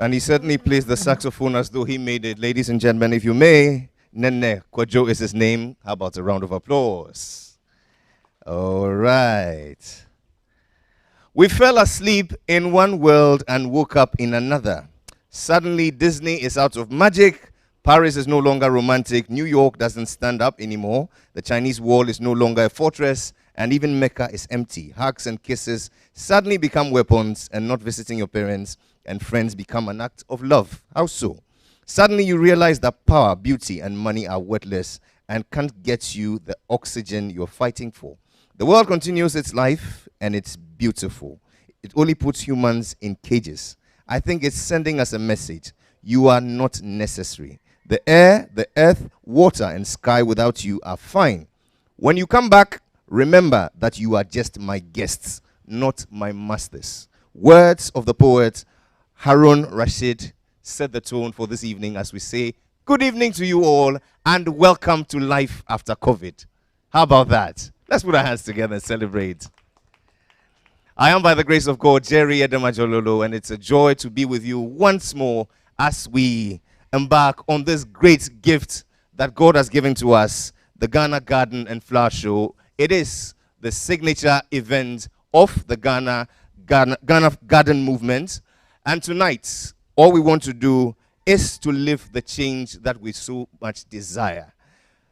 And he certainly plays the saxophone as though he made it. Ladies and gentlemen, if you may, Nene Kwajo is his name. How about a round of applause? All right. We fell asleep in one world and woke up in another. Suddenly, Disney is out of magic. Paris is no longer romantic. New York doesn't stand up anymore. The Chinese wall is no longer a fortress. And even Mecca is empty. Hugs and kisses suddenly become weapons, and not visiting your parents and friends become an act of love. How so? Suddenly you realize that power, beauty, and money are worthless and can't get you the oxygen you're fighting for. The world continues its life, and it's beautiful. It only puts humans in cages. I think it's sending us a message. You are not necessary. The air, the earth, water, and sky without you are fine. When you come back, remember that you are just my guests, not my masters. Words of the poet Harun Rashid set the tone for this evening as we say, good evening to you all and welcome to Life After COVID. How about that? Let's put our hands together and celebrate. I am, by the grace of God, Jerry Edemajololo, and it's a joy to be with you once more as we embark on this great gift that God has given to us, the Ghana Garden and Flower Show. It is the signature event of the Ghana Garden movement. And tonight, all we want to do is to live the change that we so much desire.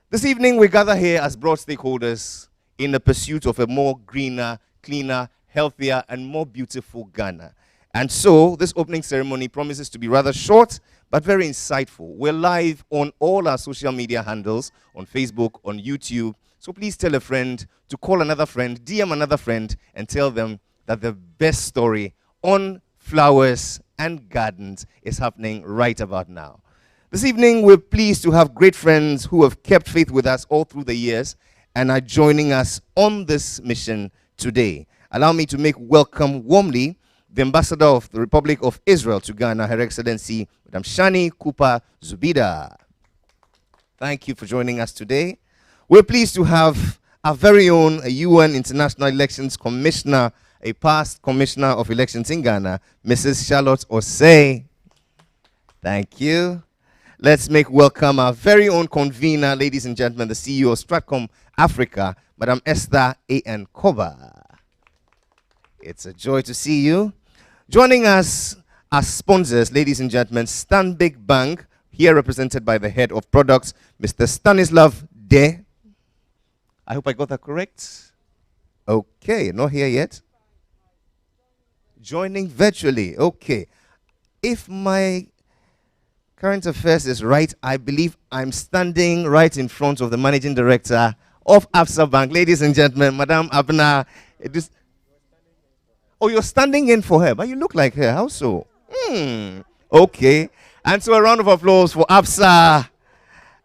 This evening, we gather here as broad stakeholders in the pursuit of a more greener, cleaner, healthier, and more beautiful Ghana. And so, this opening ceremony promises to be rather short, but very insightful. We're live on all our social media handles, on Facebook, on YouTube. So please tell a friend to call another friend, DM another friend, and tell them that the best story on flowers and gardens is happening right about now. This evening, we're pleased to have great friends who have kept faith with us all through the years and are joining us on this mission today. Allow me to make welcome warmly the Ambassador of the Republic of Israel to Ghana, Her Excellency, Madam Shani Kupa Zubida. Thank you for joining us today. We're pleased to have our very own UN International Elections Commissioner, a past Commissioner of Elections in Ghana, Mrs. Charlotte Osei. Thank you. Let's make welcome our very own convener, ladies and gentlemen, the CEO of Stratcomm Africa, Madam Esther A.N. Koba. It's a joy to see you. Joining us as sponsors, ladies and gentlemen, Stanbic Bank, here represented by the head of products, Mr. Stanislav De. I hope I got that correct. Okay, not here yet. Joining virtually. Okay. If my current affairs is right, I believe I'm standing right in front of the managing director of Absa Bank. Ladies and gentlemen, Madam Abna. Oh, you're standing in for her, but you look like her. How so? Okay. And so a round of applause for Absa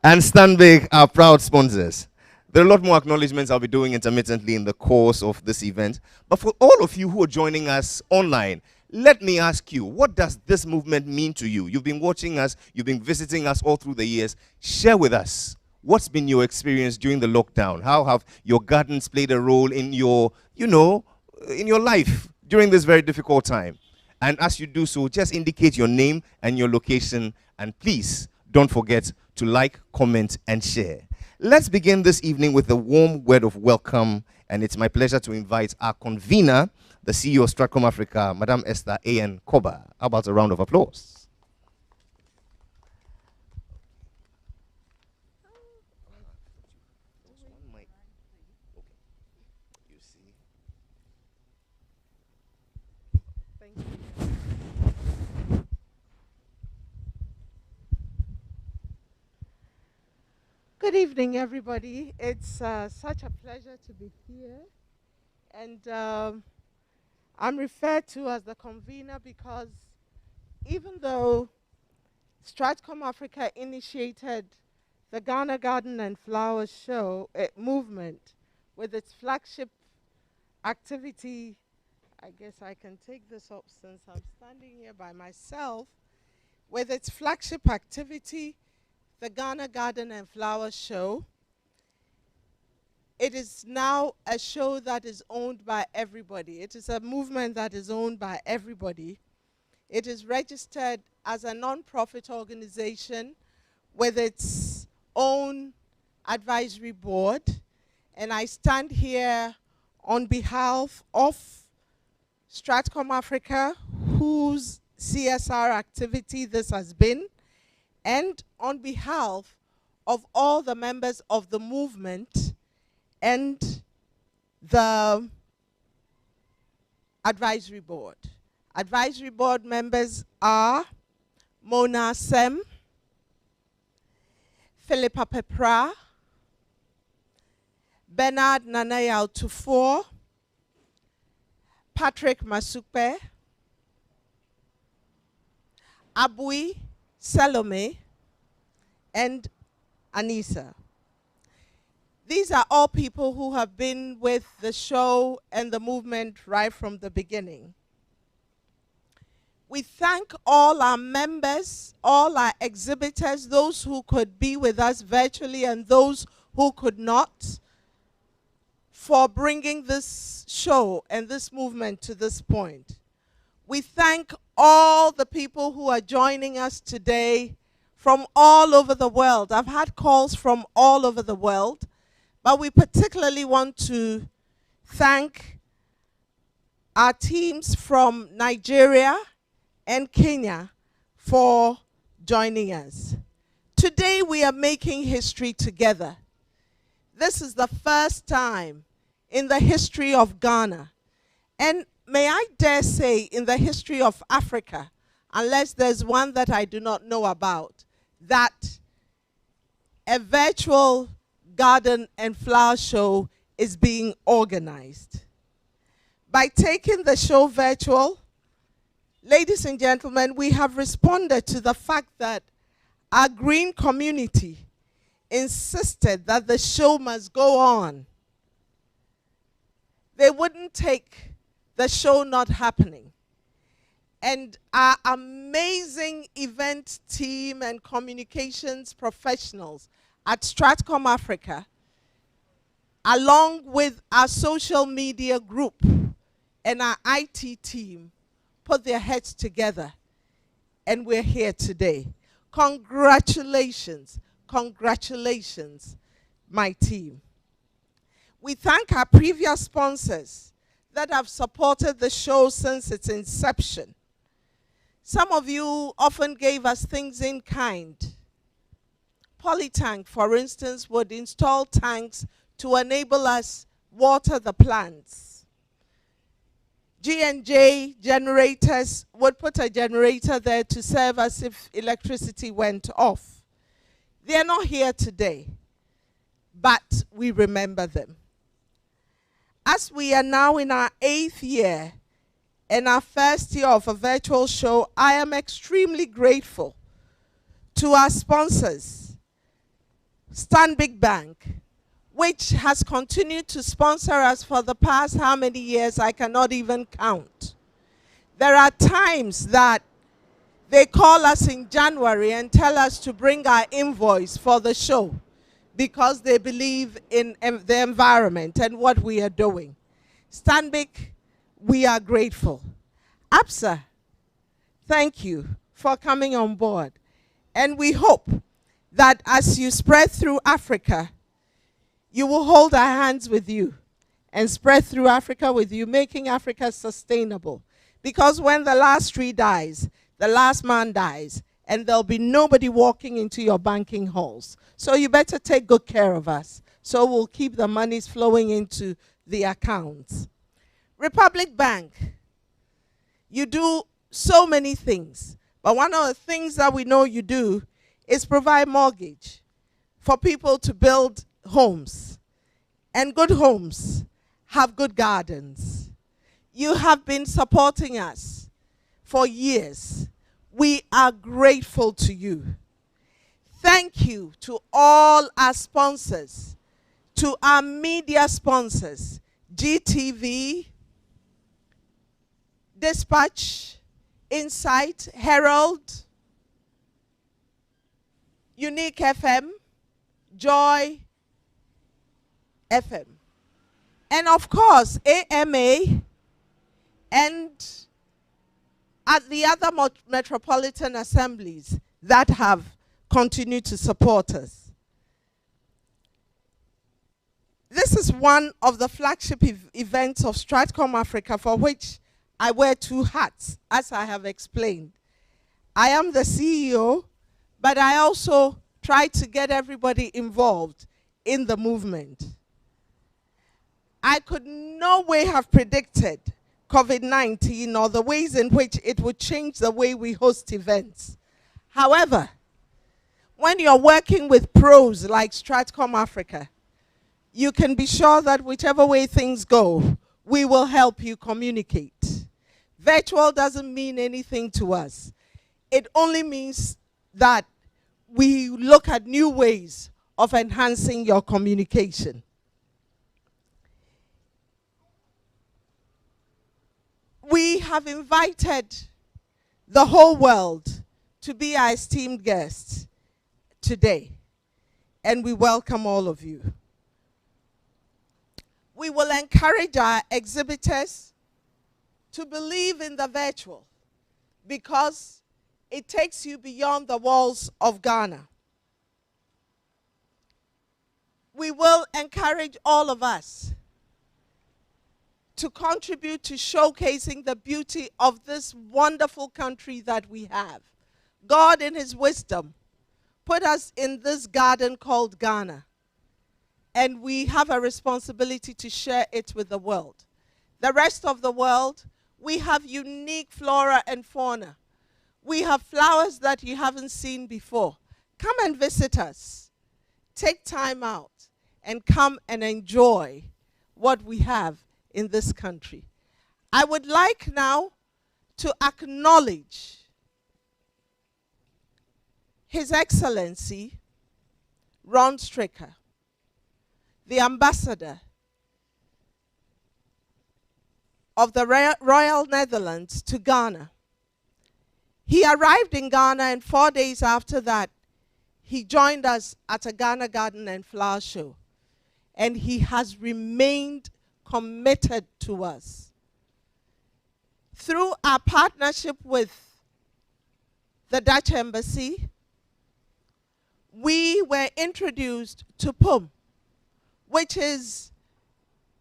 and Stanbic, our proud sponsors. There are a lot more acknowledgements I'll be doing intermittently in the course of this event. But for all of you who are joining us online, let me ask you, what does this movement mean to you? You've been watching us, you've been visiting us all through the years. Share with us, what's been your experience during the lockdown? How have your gardens played a role in your, in your life during this very difficult time? And as you do so, just indicate your name and your location. And please don't forget to like, comment, and share. Let's begin this evening with a warm word of welcome. And it's my pleasure to invite our convener, the CEO of Stratcomm Africa, Madam Esther A.N. Koba. How about a round of applause? Good evening, everybody. It's such a pleasure to be here. And I'm referred to as the convener because even though Stratcomm Africa initiated the Ghana Garden and Flower Show movement with its flagship activity, I guess I can take this up since I'm standing here by myself, with its flagship activity, the Ghana Garden and Flower Show. It is now a show that is owned by everybody. It is a movement that is owned by everybody. It is registered as a non-profit organization with its own advisory board. And I stand here on behalf of Stratcomm Africa, whose CSR activity this has been, and on behalf of all the members of the movement and the advisory board. Advisory board members are Mona Sem, Philippa Pepra, Bernard Nanayal Tufor, Patrick Masukpe, Abui Salome, and Anissa. These are all people who have been with the show and the movement right from the beginning. We thank all our members, all our exhibitors, those who could be with us virtually and those who could not, for bringing this show and this movement to this point. We thank all the people who are joining us today from all over the world. I've had calls from all over the world, but we particularly want to thank our teams from Nigeria and Kenya for joining us. Today we are making history together. This is the first time in the history of Ghana, and may I dare say in the history of Africa, unless there's one that I do not know about, that a virtual garden and flower show is being organized. By taking the show virtual, ladies and gentlemen, we have responded to the fact that our green community insisted that the show must go on. They wouldn't take the show not happening. And our amazing event team and communications professionals at Stratcomm Africa, along with our social media group and our IT team, put their heads together, and we're here today. Congratulations, congratulations, my team. We thank our previous sponsors that have supported the show since its inception. Some of you often gave us things in kind. Polytank, for instance, would install tanks to enable us water the plants. G&J generators would put a generator there to serve us if electricity went off. They are not here today, but we remember them. As we are now in our 8th year and our first year of a virtual show, I am extremely grateful to our sponsors, Stanbic Bank, which has continued to sponsor us for the past how many years, I cannot even count. There are times that they call us in January and tell us to bring our invoice for the show because they believe in the environment and what we are doing. Stanbic, we are grateful. APSA, thank you for coming on board. And we hope that as you spread through Africa, you will hold our hands with you and spread through Africa with you, making Africa sustainable. Because when the last tree dies, the last man dies, and there'll be nobody walking into your banking halls. So you better take good care of us, so we'll keep the monies flowing into the accounts. Republic Bank, you do so many things, but one of the things that we know you do is provide mortgage for people to build homes. And good homes have good gardens. You have been supporting us for years. We are grateful to you. Thank you to all our sponsors, to our media sponsors, GTV, Dispatch, Insight, Herald, Unique FM, Joy FM, and of course AMA, and at the other metropolitan assemblies that have continued to support us. This is one of the flagship events of Stratcomm Africa, for which I wear 2 hats, as I have explained. I am the CEO, but I also try to get everybody involved in the movement. I could no way have predicted COVID-19 or the ways in which it would change the way we host events. However, when you're working with pros like Stratcomm Africa, you can be sure that whichever way things go, we will help you communicate. Virtual doesn't mean anything to us. It only means that we look at new ways of enhancing your communication. We have invited the whole world to be our esteemed guest today. And we welcome all of you. We will encourage our exhibitors to believe in the virtual because it takes you beyond the walls of Ghana. We will encourage all of us to contribute to showcasing the beauty of this wonderful country that we have. God, in His wisdom, put us in this garden called Ghana, and we have a responsibility to share it with the world. The rest of the world, we have unique flora and fauna. We have flowers that you haven't seen before. Come and visit us. Take time out and come and enjoy what we have in this country. I would like now to acknowledge His Excellency Ron Stricker, the ambassador of the Royal Netherlands to Ghana. He arrived in Ghana, and 4 days after that, he joined us at a Ghana Garden and Flower Show. And he has remained committed to us. Through our partnership with the Dutch Embassy, we were introduced to PUM, which is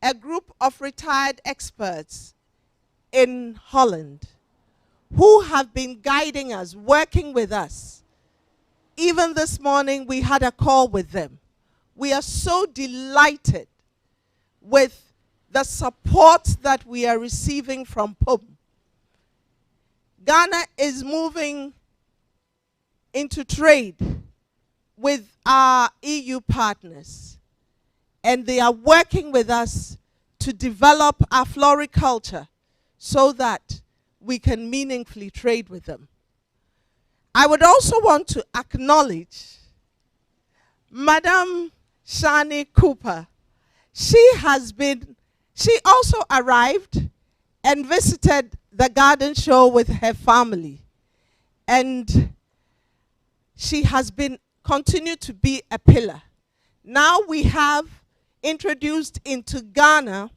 a group of retired experts in Holland who have been guiding us, working with us. Even this morning, we had a call with them. We are so delighted with the support that we are receiving from PUM. Ghana is moving into trade with our EU partners, and they are working with us to develop our floriculture so that we can meaningfully trade with them. I would also want to acknowledge Madam Shani Cooper. She also arrived and visited the garden show with her family. And she has continued to be a pillar. Now we have introduced into Ghana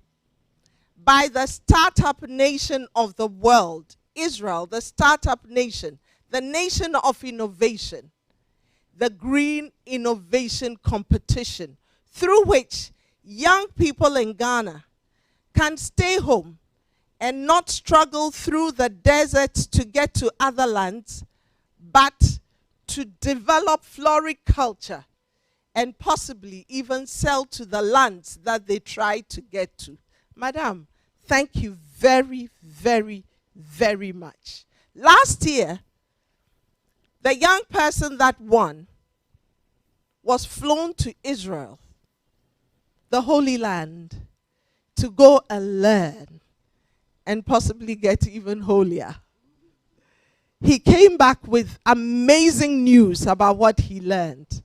by the startup nation of the world, Israel, the startup nation, the nation of innovation, the Green Innovation Competition, through which young people in Ghana can stay home and not struggle through the deserts to get to other lands, but to develop floriculture and possibly even sell to the lands that they try to get to. Madam, thank you very, very, very much. Last year, the young person that won was flown to Israel, the Holy Land, to go and learn and possibly get even holier. He came back with amazing news about what he learned.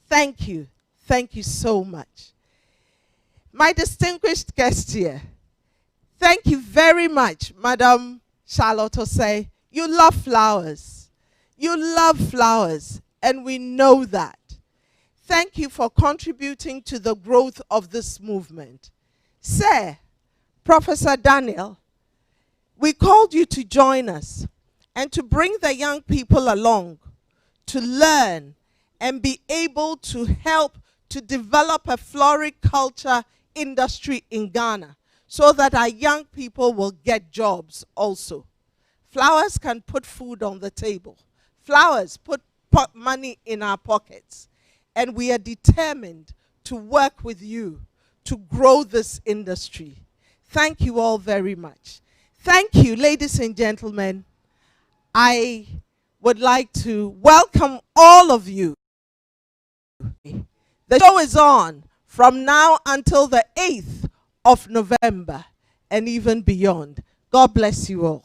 Thank you. Thank you so much. My distinguished guest here, thank you very much, Madam Charlotte Osei. You love flowers. You love flowers, and we know that. Thank you for contributing to the growth of this movement. Sir, Professor Daniel, we called you to join us and to bring the young people along to learn and be able to help to develop a floriculture industry in Ghana so that our young people will get jobs also. Flowers can put food on the table. Flowers put money in our pockets. And we are determined to work with you to grow this industry. Thank you all very much. Thank you, ladies and gentlemen. I would like to welcome all of you. The show is on from now until the 8th of November and even beyond. God bless you all.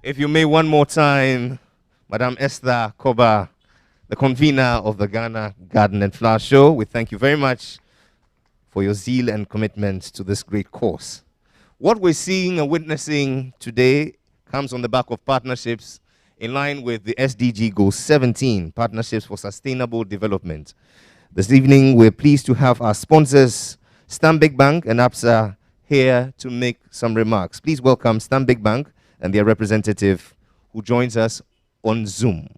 If you may one more time, Madam Esther Koba, the convener of the Ghana Garden and Flower Show. We thank you very much for your zeal and commitment to this great cause. What we're seeing and witnessing today comes on the back of partnerships in line with the SDG Goal 17, Partnerships for Sustainable Development. This evening, we're pleased to have our sponsors, Stanbic Bank and APSA, here to make some remarks. Please welcome Stanbic Bank and their representative who joins us on Zoom.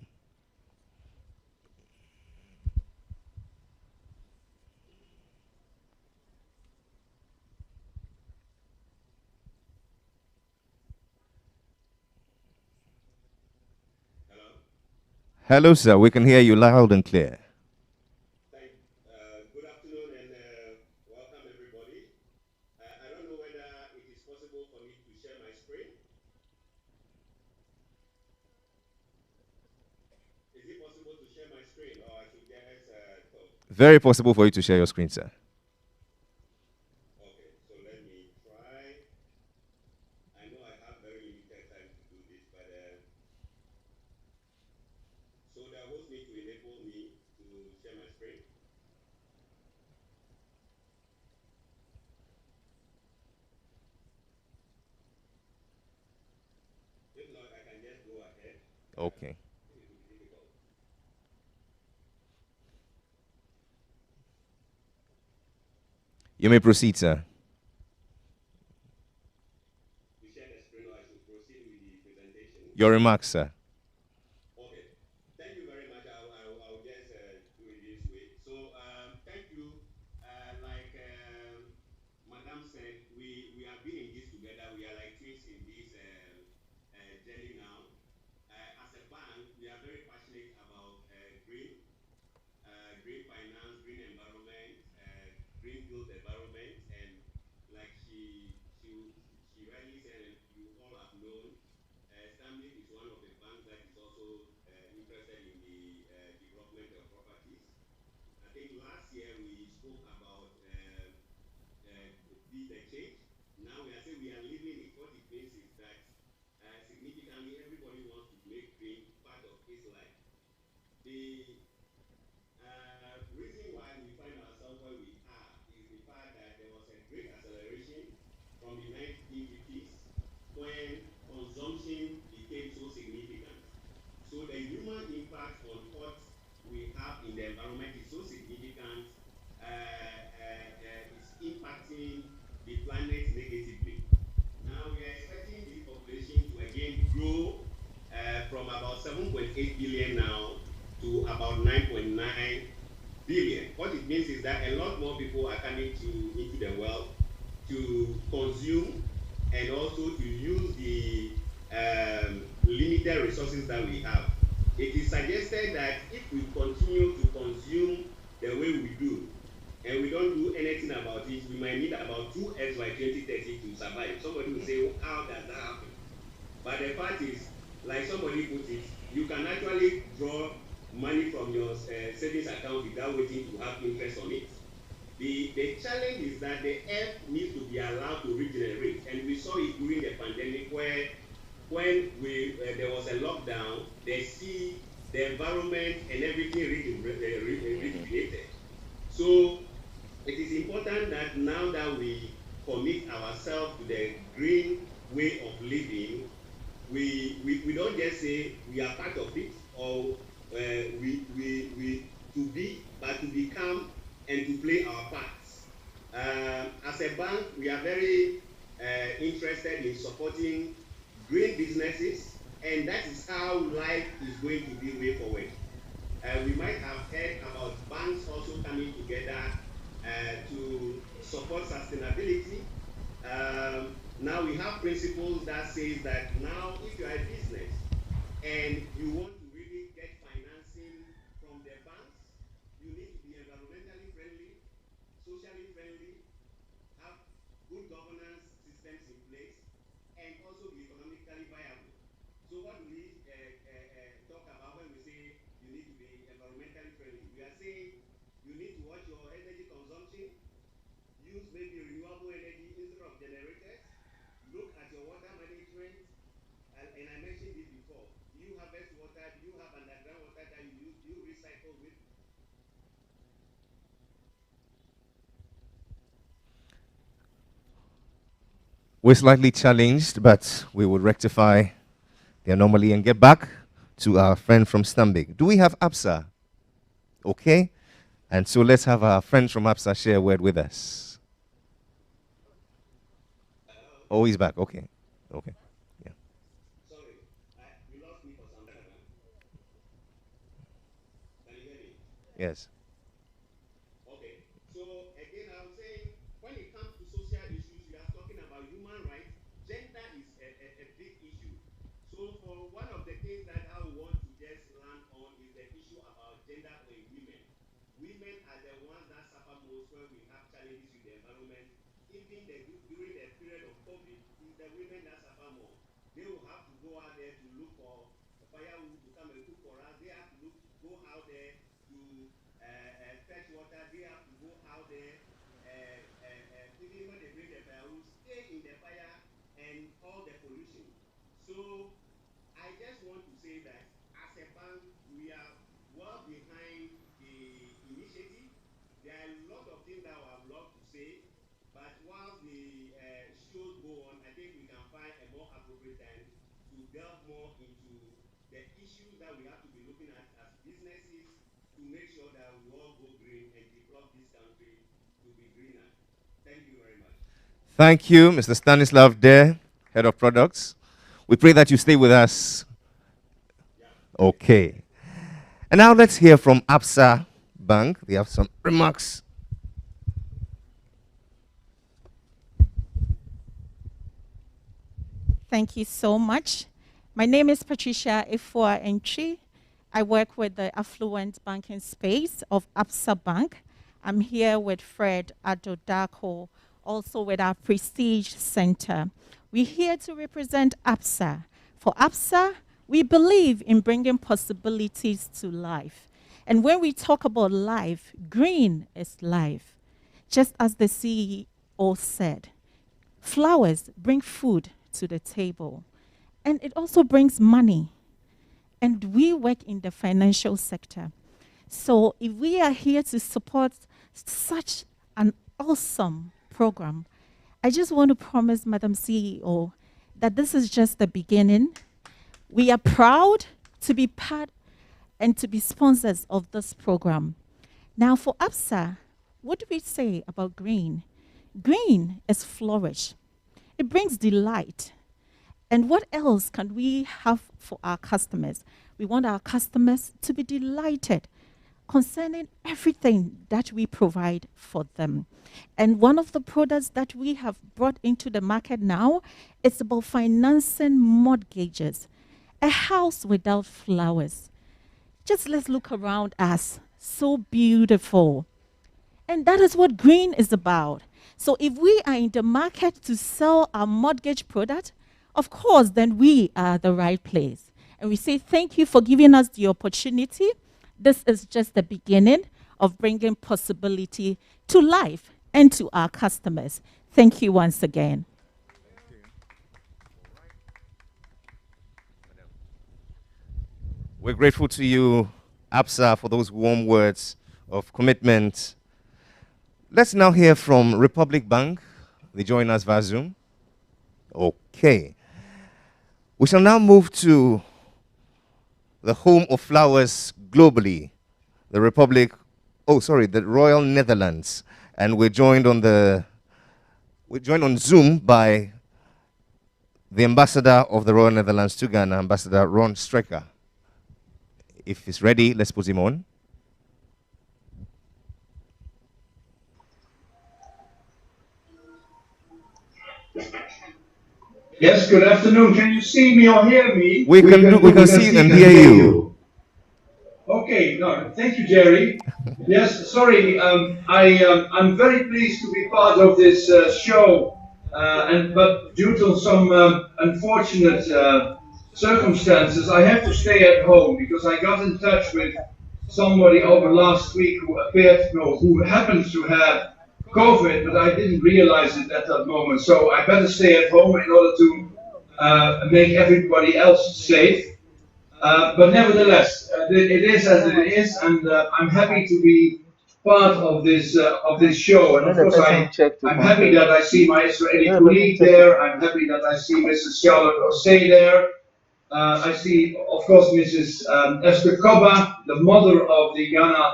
Hello, sir. We can hear you loud and clear. Good afternoon and welcome everybody. I don't know whether it is possible for me to share my screen. Is it possible to share my screen or I should just talk? Very possible for you to share your screen, sir. Okay, so let me try. I know I have very limited time to do this, but so the host need to enable me to share my screen. If not, I can just go ahead. Okay. It will be difficult. You may proceed, sir. To share the screen or I should proceed with the presentation. Your remarks, sir. Okay. Thank you very much. I'll just do it this way. So thank you. Madam said, we have been in this together. We are like twins in this journey now. As a bank, we are very passionate about green finance, green environment, green built environment, and like she rightly said, and you all have known, Stanbic is one of the banks that is also interested in the development of properties. I think last year we spoke about be the change. Now we are saying we are living it. What it means is that significantly everybody wants to make green part of his life. The reason why we find ourselves where we are is the fact that there was a great acceleration from the 1950s when consumption became so significant. So the human impact on what we have in the environment is so significant, it's impacting the planet negatively. Now we are expecting this population to again grow from about 7.8 billion now to about 9.9 billion. What it means is that a lot more people are coming into the world to consume and also to use the limited resources that we have. It is suggested that if we continue to consume the way we do, and we don't do anything about it, we might need about 2x by 2030 to survive. Somebody will say, how does that happen? But the fact is, like somebody put it, you can actually draw money from your savings account without waiting to have interest on it. The challenge is that the earth needs to be allowed to regenerate, and we saw it during the pandemic where when there was a lockdown, the sea, the environment, and everything rejuvenated. So it is important that now that we commit ourselves to the green way of living, we don't just say we are part of it or we to be, but to become and to play our parts. As a bank, we are very interested in supporting green businesses, and that is how life is going to be way forward. We might have heard about banks also coming together to support sustainability. Now we have principles that says that now if you are a business and you want to really get financing from the banks, you need to be environmentally friendly, socially friendly, have good governance systems in place, and also be economically viable. So what do we talk about when we say you need to be environmentally friendly? We are saying you need to watch your energy consumption, use maybe renewable energy instead of generators, look at your water management, and I mentioned this before. Do you harvest water? Do We're slightly challenged, but we will rectify the anomaly and get back to our friend from Stambik. Do we have Absa? Okay. And so let's have our friend from Absa share a word with us. Oh, he's back. Okay. Okay. Yeah. Sorry, you lost me for some time. Can you hear me? Yes. Okay. So again, I was saying, when it comes to social issues, we are talking about human rights. Gender is a big issue. So for one of the things that I want to just land on is the issue about gender in women. Women are the ones that suffer most when we have challenges with the environment. Even during the period of COVID, it's the women that suffer more. They will have to go out there to look for firewood to come and cook for us. They have to go out there to fetch water. They have to go out there, even when they bring the firewood, stay in the fire and all the pollution. So I just want to say that as a bank, we are well behind the initiative. There are a lot of things that I would love to say, but while the shows go on, I think we can find a more appropriate time to delve more into the issues that we have to be looking at as businesses to make sure that we all go green and develop this country to be greener. Thank you very much. Thank you, Mr. Stanislav Dare, Head of Products. We pray that you stay with us. Yeah. Okay. And now let's hear from Absa Bank. They have some remarks. Thank you so much. My name is Patricia Ifua Entry. I work with the affluent banking space of Absa Bank. I'm here with Fred Adodako, also with our Prestige Center. We're here to represent Absa. For Absa, we believe in bringing possibilities to life. And when we talk about life, green is life. Just as the CEO said, flowers bring food to the table. And it also brings money. And we work in the financial sector. So if we are here to support such an awesome program, I just want to promise Madam CEO that this is just the beginning. We are proud to be part and to be sponsors of this program. Now for Absa, what do we say about green? Green is flourish. It brings delight. And what else can we have for our customers? We want our customers to be delighted concerning everything that we provide for them. And one of the products that we have brought into the market now is about financing mortgages. A house without flowers. Just let's look around us. So beautiful. And that is what green is about. So if we are in the market to sell our mortgage product, of course, then we are the right place. And we say thank you for giving us the opportunity. This is just the beginning of bringing possibility to life and to our customers. Thank you once again. We're grateful to you, Absa, for those warm words of commitment. Let's now hear from Republic Bank. They join us via Zoom. Okay. We shall now move to the home of flowers globally, the Royal Netherlands. And we're joined on Zoom by the ambassador of the Royal Netherlands to Ghana, Ambassador Ron Strecker. If he's ready, let's put him on. Yes, good afternoon. Can you see me or hear me? We can see and hear you. Okay, no, thank you, Jerry. Yes, sorry, I'm very pleased to be part of this show, but due to some unfortunate circumstances, I have to stay at home because I got in touch with somebody over last week who happened to have COVID, but I didn't realize it at that moment. So I better stay at home in order to make everybody else safe. But nevertheless, it is as it is, and I'm happy to be part of this show. And of course, I'm happy that I see my Israeli colleague there. I'm happy that I see Mrs. Charlotte Osei there. I see, of course, Mrs. Esther Koba, the mother of the Ghana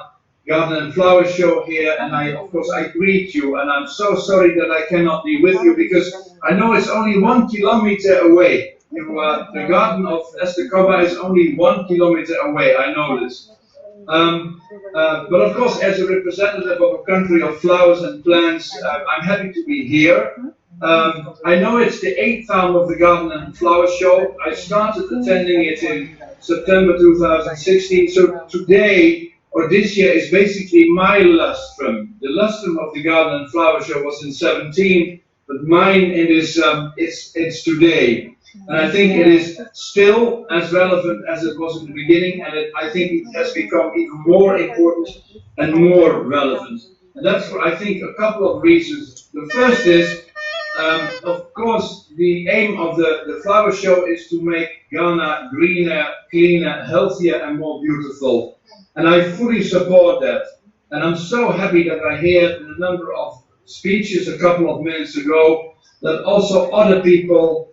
Garden and Flower Show here, and of course, I greet you, and I'm so sorry that I cannot be with you, because I know it's only 1 kilometer away. The garden of Esther Koba is only 1 kilometer away, I know this. But of course, as a representative of a country of flowers and plants, I'm happy to be here. I know it's the 8th time of the Garden and Flower Show. I started attending it in September 2016, so today, or this year, is basically my lustrum. The lustrum of the Garden and Flower Show was in 17, but mine it's today. And I think it is still as relevant as it was in the beginning, and I think it has become even more important and more relevant. And that's for, I think, a couple of reasons. The first is, of course, the aim of the flower show is to make Ghana greener, cleaner, healthier, and more beautiful. And I fully support that. And I'm so happy that I heard in a number of speeches a couple of minutes ago that also other people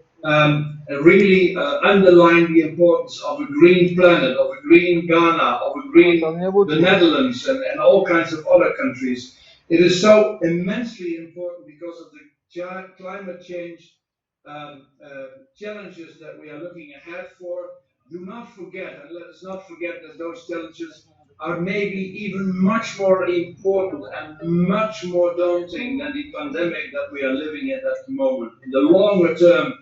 really underline the importance of a green planet, of a green Ghana, of a green the Netherlands, and all kinds of other countries. It is so immensely important because of the climate change challenges that we are looking ahead for. Do not forget, and let us not forget that those challenges are maybe even much more important and much more daunting than the pandemic that we are living at the moment. In the longer term,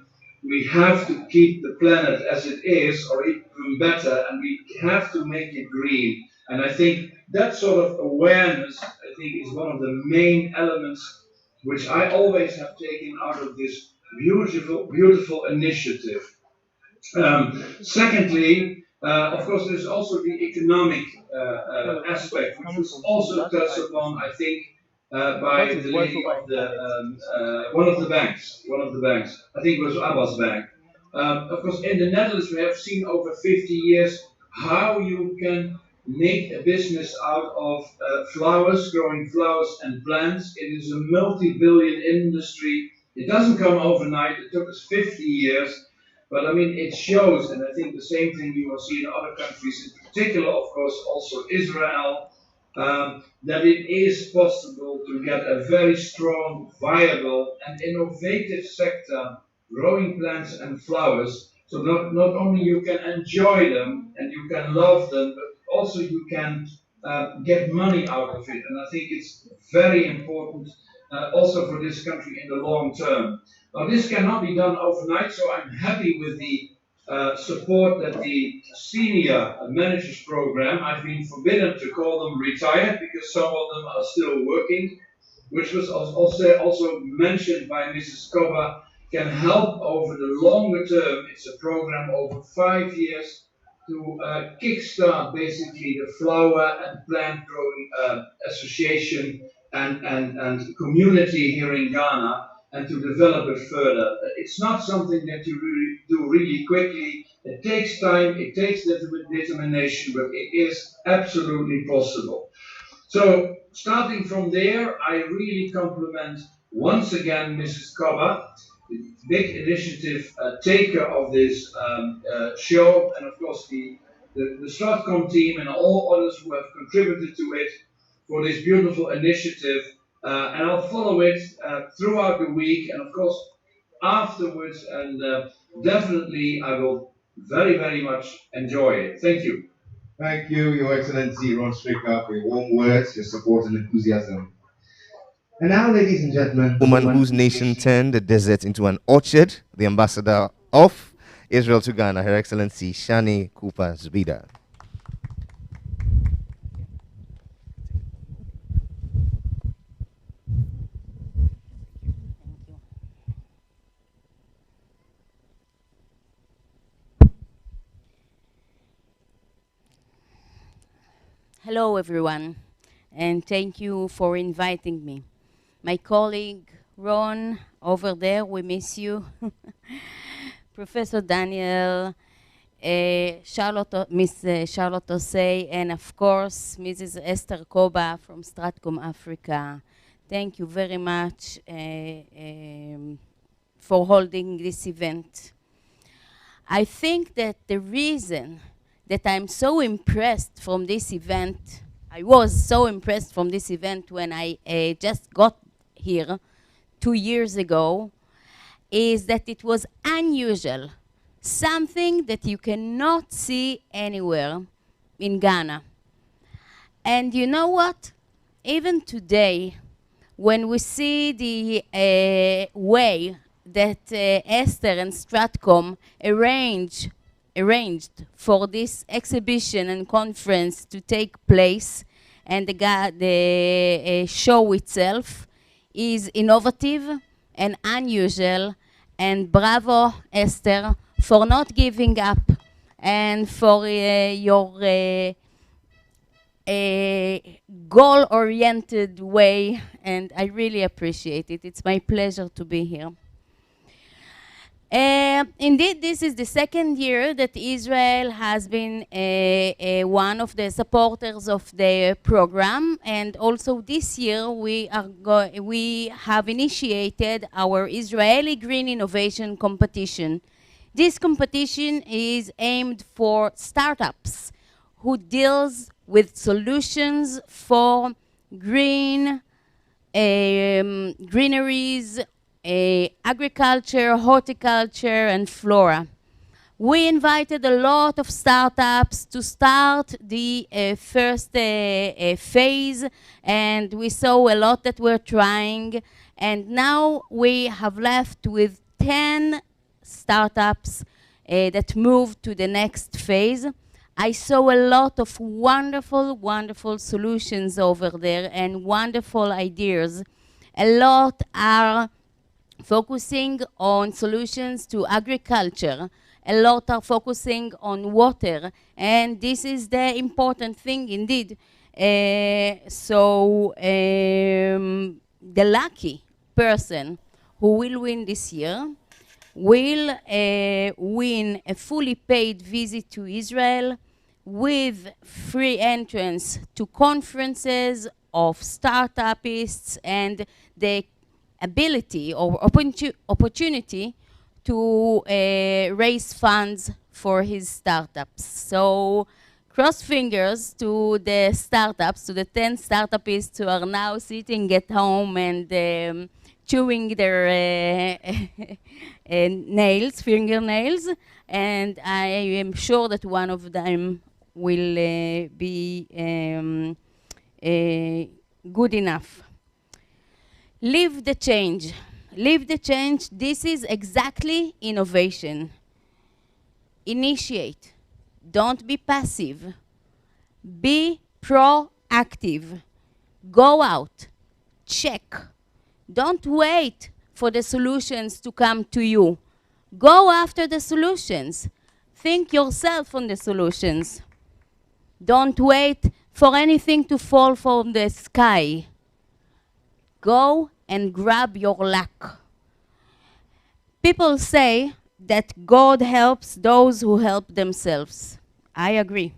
we have to keep the planet as it is, or even better, and we have to make it green. And I think that sort of awareness, I think, is one of the main elements which I always have taken out of this beautiful initiative. Secondly, of course, there's also the economic aspect, which was also touched upon, I think, by the lady of the one of the banks. I think it was Abbas Bank. Of course, in the Netherlands, we have seen over 50 years how you can make a business out of flowers, growing flowers and plants. It is a multi-billion industry. It doesn't come overnight. It took us 50 years. But I mean, it shows, and I think the same thing you will see in other countries, in particular, of course, also Israel, that it is possible to get a very strong, viable, and innovative sector growing plants and flowers. So not only you can enjoy them and you can love them, but also you can get money out of it. And I think it's very important also for this country in the long term. Now, this cannot be done overnight, so I'm happy with the support that the senior managers program, I've been forbidden to call them retired because some of them are still working, which was also mentioned by Mrs. Koba, can help over the longer term. It's a program over 5 years to kickstart basically the flower and plant growing association and community here in Ghana, and to develop it further. It's not something that you really do really quickly. It takes time, it takes determination, but it is absolutely possible. So starting from there, I really compliment once again Mrs. Koba, the big initiative taker of this show, and of course the Stratcomm team and all others who have contributed to it for this beautiful initiative. And I'll follow it throughout the week, and of course afterwards, and definitely I will very, very much enjoy it. Thank you. Thank you, Your Excellency Ron Stricker, for your warm words, your support and enthusiasm. And now, ladies and gentlemen, Woman whose nation turned the desert into an orchard, the ambassador of Israel to Ghana, Her Excellency Shani Cooper Zubida. Hello, everyone, and thank you for inviting me. My colleague Ron over there, we miss you. Professor Daniel Miss Charlotte Osei, and of course, Mrs. Esther Koba from Stratcomm Africa. Thank you very much for holding this event. I think that the reason that I'm so impressed from this event, I was so impressed from this event when I just got here 2 years ago, is that it was unusual, something that you cannot see anywhere in Ghana. And you know what? Even today, when we see the way that Esther and Stratcomm arranged for this exhibition and conference to take place, and the show itself is innovative and unusual, and bravo, Esther, for not giving up and for your goal-oriented way, and I really appreciate it. It's my pleasure to be here. Indeed, this is the second year that Israel has been one of the supporters of the program, and also this year we have initiated our Israeli Green Innovation Competition. This competition is aimed for startups who deals with solutions for green greeneries, agriculture, horticulture, and flora. We invited a lot of startups to start the first phase, and we saw a lot that were trying, and now we have left with 10 startups that moved to the next phase. I saw a lot of wonderful, wonderful solutions over there and wonderful ideas. A lot are focusing on solutions to agriculture. A lot are focusing on water, and this is the important thing indeed. The lucky person who will win this year will win a fully paid visit to Israel with free entrance to conferences of startupists and the ability or opportunity to raise funds for his startups. So cross fingers to the startups, to the 10 startupists who are now sitting at home and chewing their fingernails, and I am sure that one of them will be good enough. Live the change. Live the change. This is exactly innovation. Initiate. Don't be passive. Be proactive. Go out. Check. Don't wait for the solutions to come to you. Go after the solutions. Think yourself on the solutions. Don't wait for anything to fall from the sky. Go and grab your luck. People say that God helps those who help themselves. I agree.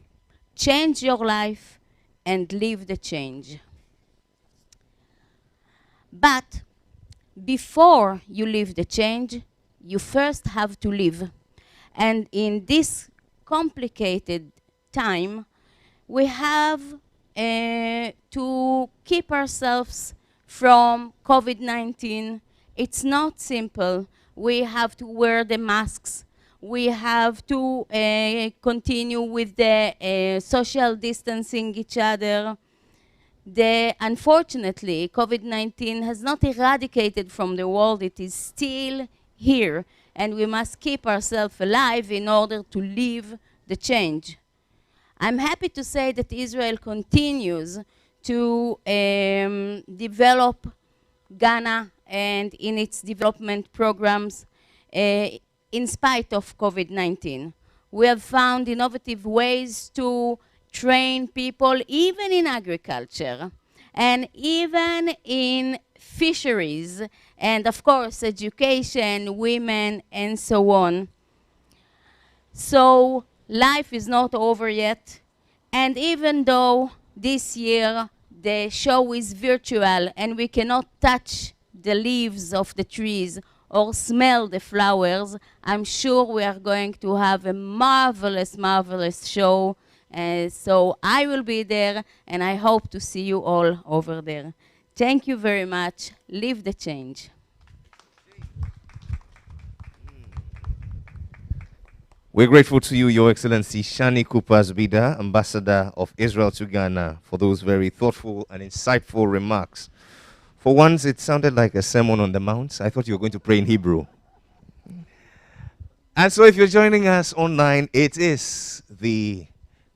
Change your life and live the change. But before you live the change, you first have to live. And in this complicated time, we have to keep ourselves from COVID-19. It's not simple. We have to wear the masks. We have to continue with the social distancing each other. Unfortunately, COVID-19 has not eradicated from the world. It is still here, and we must keep ourselves alive in order to live the change. I'm happy to say that Israel continues to develop Ghana and in its development programs in spite of COVID-19. We have found innovative ways to train people even in agriculture and even in fisheries and of course education, women and so on. So life is not over yet. And even though this year the show is virtual and we cannot touch the leaves of the trees or smell the flowers, I'm sure we are going to have a marvelous, marvelous show. So I will be there, and I hope to see you all over there. Thank you very much. Live the change. We're grateful to you, Your Excellency Shani Cooper Zubida, Ambassador of Israel to Ghana, for those very thoughtful and insightful remarks. For once, it sounded like a sermon on the mount. I thought you were going to pray in Hebrew. And so if you're joining us online, it is the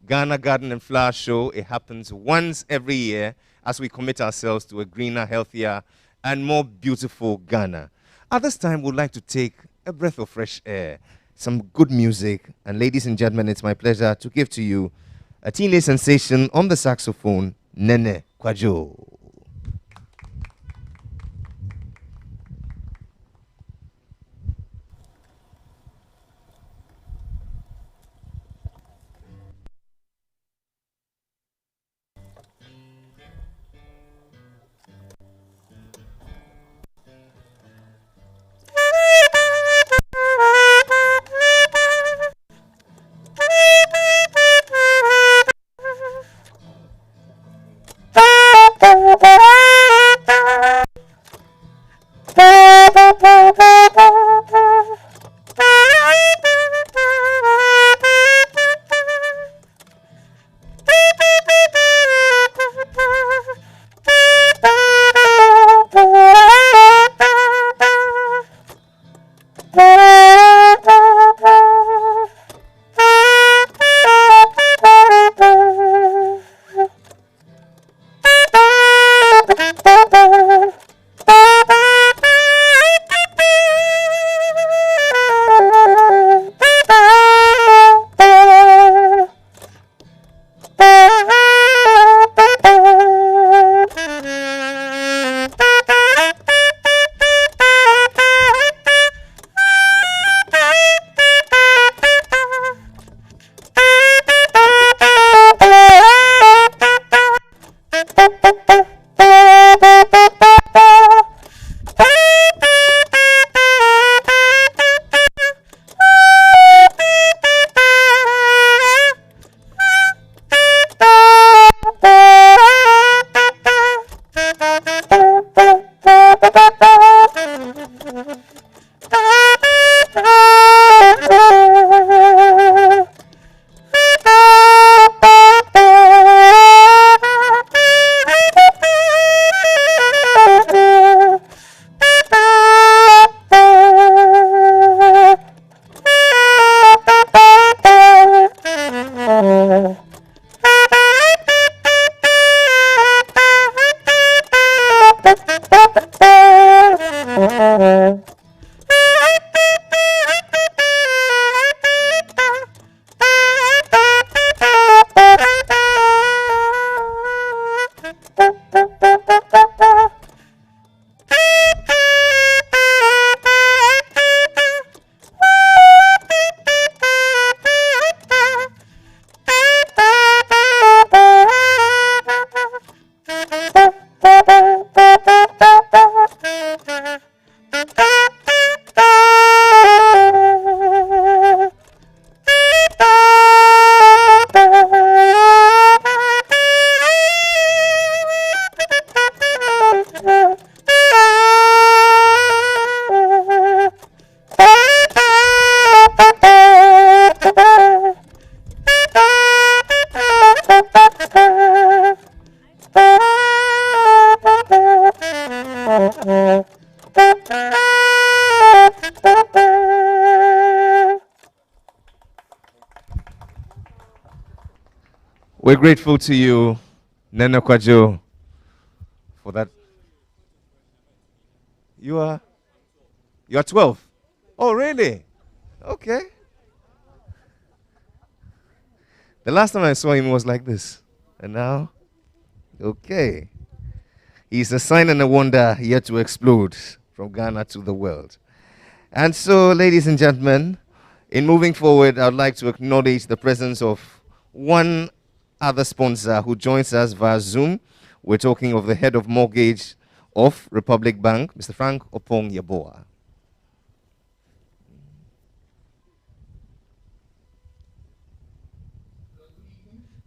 Ghana Garden and Flower Show. It happens once every year as we commit ourselves to a greener, healthier, and more beautiful Ghana. At this time, we'd like to take a breath of fresh air, some good music, and ladies and gentlemen, it's my pleasure to give to you a teenage sensation on the saxophone, Nene Kwajo. We're grateful to you, Nene Kwajo, for that. You are 12. Oh, really? Okay. The last time I saw him was like this. And now, okay. He's a sign and a wonder yet to explode from Ghana to the world. And so, ladies and gentlemen, In moving forward, I'd like to acknowledge the presence of one other sponsor who joins us via Zoom. We're talking of the head of mortgage of Republic Bank, Mr. Frank Opong Yaboa.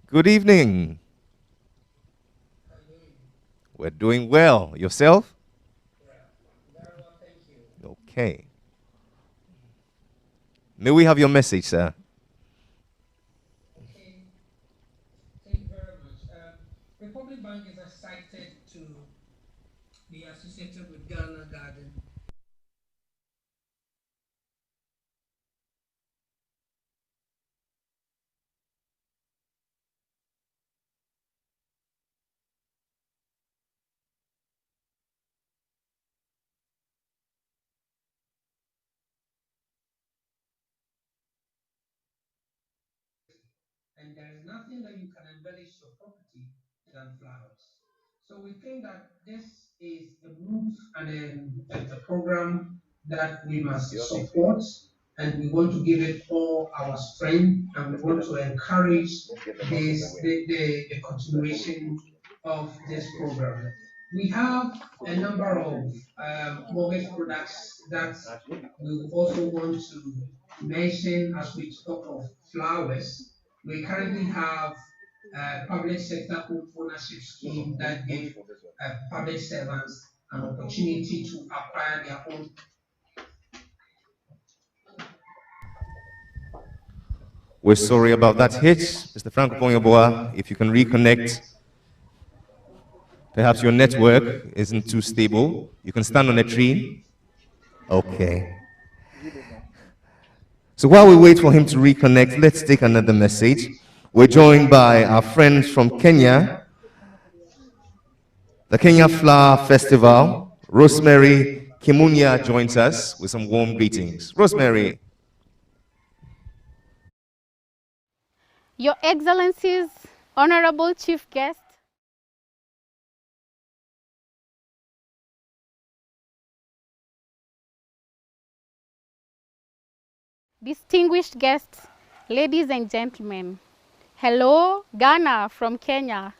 Good evening. We're doing well. Yourself? Okay. May we have your message, sir? Okay. Thank you very much. Republic Bank is excited to be associated with Ghana Garden. And there is nothing that you can embellish your property than flowers. So we think that this is a move and a program that we must support, and we want to give it all our strength, and we want to encourage the continuation of this program. We have a number of mortgage products that we also want to mention as we talk of flowers. We currently have a public sector home ownership scheme that gives public servants an opportunity to acquire their own. We're sorry about that hitch, Mr. Frank Opong Yaboa. If you can reconnect, perhaps your network isn't too stable. You can stand on a tree. Okay. So while we wait for him to reconnect, let's take another message. We're joined by our friends from Kenya, the Kenya Flower Festival. Rosemary Kimunya joins us with some warm greetings. Rosemary. Your Excellencies, Honorable Chief Guest, distinguished guests, ladies and gentlemen, hello, Ghana from Kenya.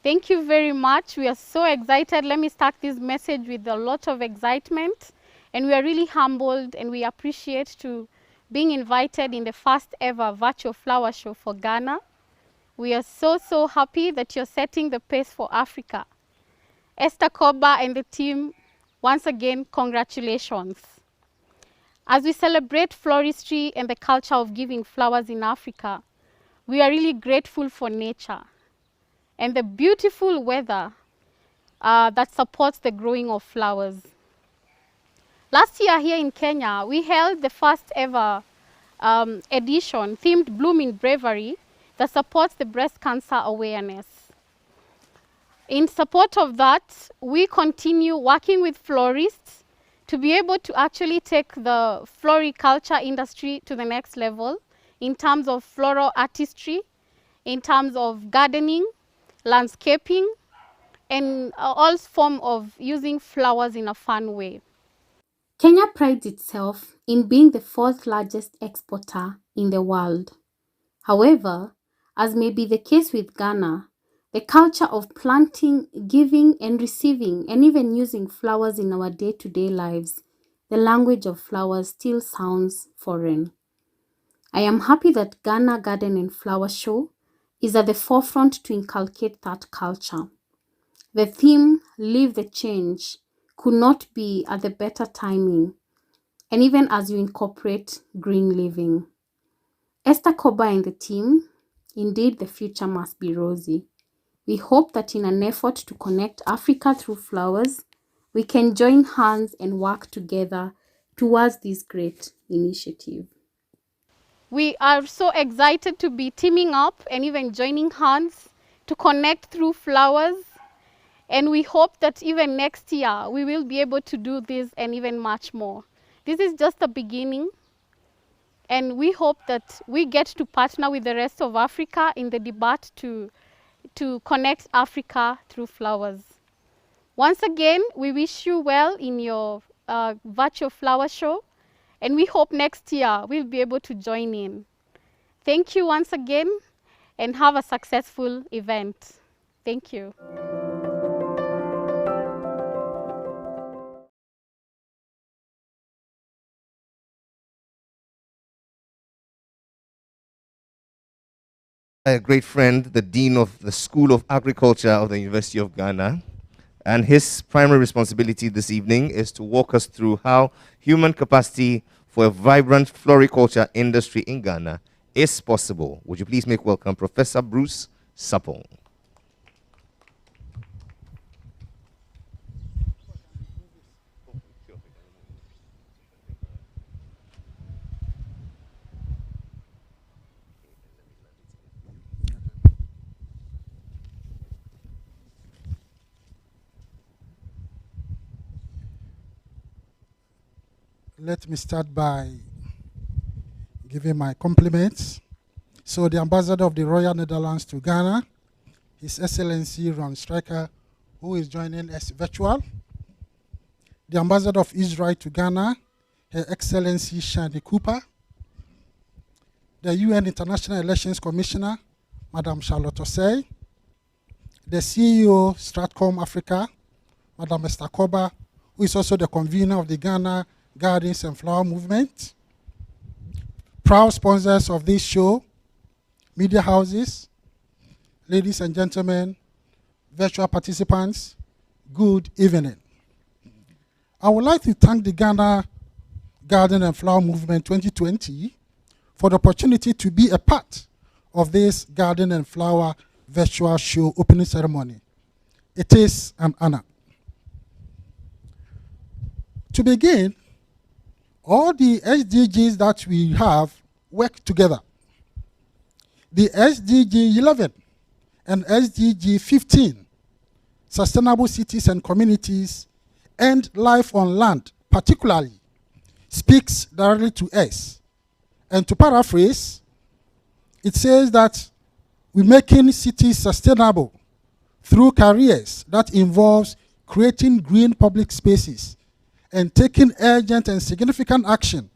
Thank you very much. We are so excited. Let me start this message with a lot of excitement. And we are really humbled and we appreciate to being invited in the first ever virtual flower show for Ghana. We are so happy that you're setting the pace for Africa. Esther Koba and the team, once again, congratulations. As we celebrate floristry and the culture of giving flowers in Africa, we are really grateful for nature and the beautiful weather that supports the growing of flowers. Last year here in Kenya, we held the first ever edition themed Bloom in Bravery that supports the breast cancer awareness. In support of that, we continue working with florists to be able to actually take the floriculture industry to the next level in terms of floral artistry, in terms of gardening, landscaping, and all forms of using flowers in a fun way. Kenya prides itself in being the fourth largest exporter in the world. However, as may be the case with Ghana, the culture of planting, giving, and receiving, and even using flowers in our day-to-day lives, the language of flowers still sounds foreign. I am happy that Ghana Garden and Flower Show is at the forefront to inculcate that culture. The theme, Live the Change, could not be at the better timing, and even as you incorporate green living. Esther Koba and the team, indeed the future must be rosy. We hope that in an effort to connect Africa through flowers, we can join hands and work together towards this great initiative. We are so excited to be teaming up and even joining hands to connect through flowers. And we hope that even next year, we will be able to do this and even much more. This is just the beginning. And we hope that we get to partner with the rest of Africa in the debate to connect Africa through flowers. Once again, we wish you well in your virtual flower show. And we hope next year we'll be able to join in. Thank you once again, and have a successful event. Thank you. A great friend, the Dean of the School of Agriculture of the University of Ghana. And his primary responsibility this evening is to walk us through how human capacity for a vibrant floriculture industry in Ghana is possible. Would you please make welcome Professor Bruce Sapong. Let me start by giving my compliments. So the ambassador of the Royal Netherlands to Ghana, His Excellency Ron Stryker, who is joining us virtual. The ambassador of Israel to Ghana, Her Excellency Shani Cooper. The UN International Elections Commissioner, Madam Charlotte Osei. The CEO, Stratcomm Africa, Madam Esther Koba, who is also the convener of the Ghana Gardens and Flower Movement. Proud sponsors of this show, media houses, ladies and gentlemen, virtual participants, good evening. I would like to thank the Ghana Garden and Flower Movement 2020 for the opportunity to be a part of this Garden and Flower virtual show opening ceremony. It is an honor. To begin, all the SDGs that we have work together. The SDG 11 and SDG 15, Sustainable Cities and Communities, and Life on Land, particularly, speaks directly to us. And to paraphrase, it says that we're making cities sustainable through careers that involves creating green public spaces and taking urgent and significant action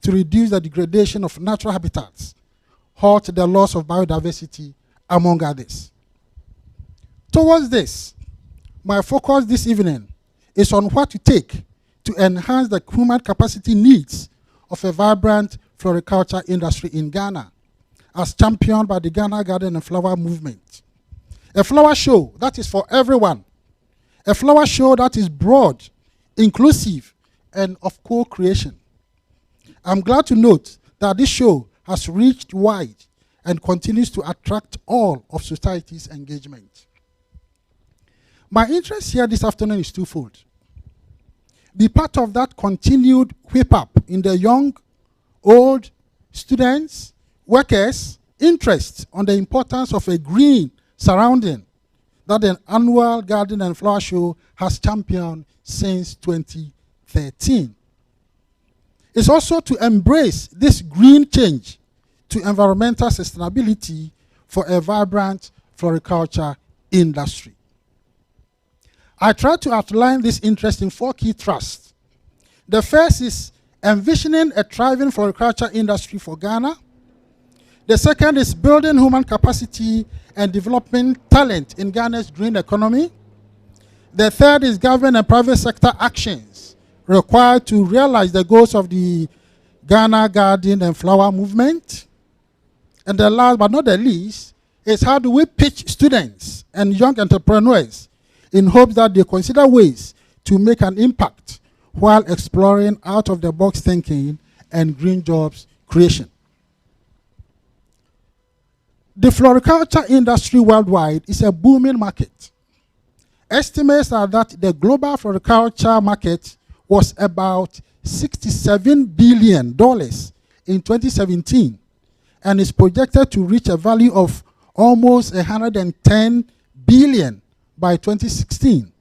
to reduce the degradation of natural habitats, halt the loss of biodiversity, among others. Towards this, my focus this evening is on what to take to enhance the human capacity needs of a vibrant floriculture industry in Ghana, as championed by the Ghana Garden and Flower Movement. A flower show that is for everyone. A flower show that is broad, inclusive, and of co-creation. I'm glad to note that this show has reached wide and continues to attract all of society's engagement. My interest here this afternoon is twofold. Be part of that continued whip-up in the young, old, students, workers' interest on the importance of a green surrounding that an annual garden and flower show has championed since 2013. It's also to embrace this green change to environmental sustainability for a vibrant floriculture industry. I try to outline this interest in 4 key thrusts. The first is envisioning a thriving floriculture industry for Ghana. The second is building human capacity and developing talent in Ghana's green economy. The third is government and private sector actions required to realize the goals of the Ghana Garden and Flower Movement. And the last but not the least is how do we pitch students and young entrepreneurs in hopes that they consider ways to make an impact while exploring out-of-the-box thinking and green jobs creation. The floriculture industry worldwide is a booming market. Estimates are that the global floriculture market was about $67 billion in 2017 and is projected to reach a value of almost $110 billion by 2016,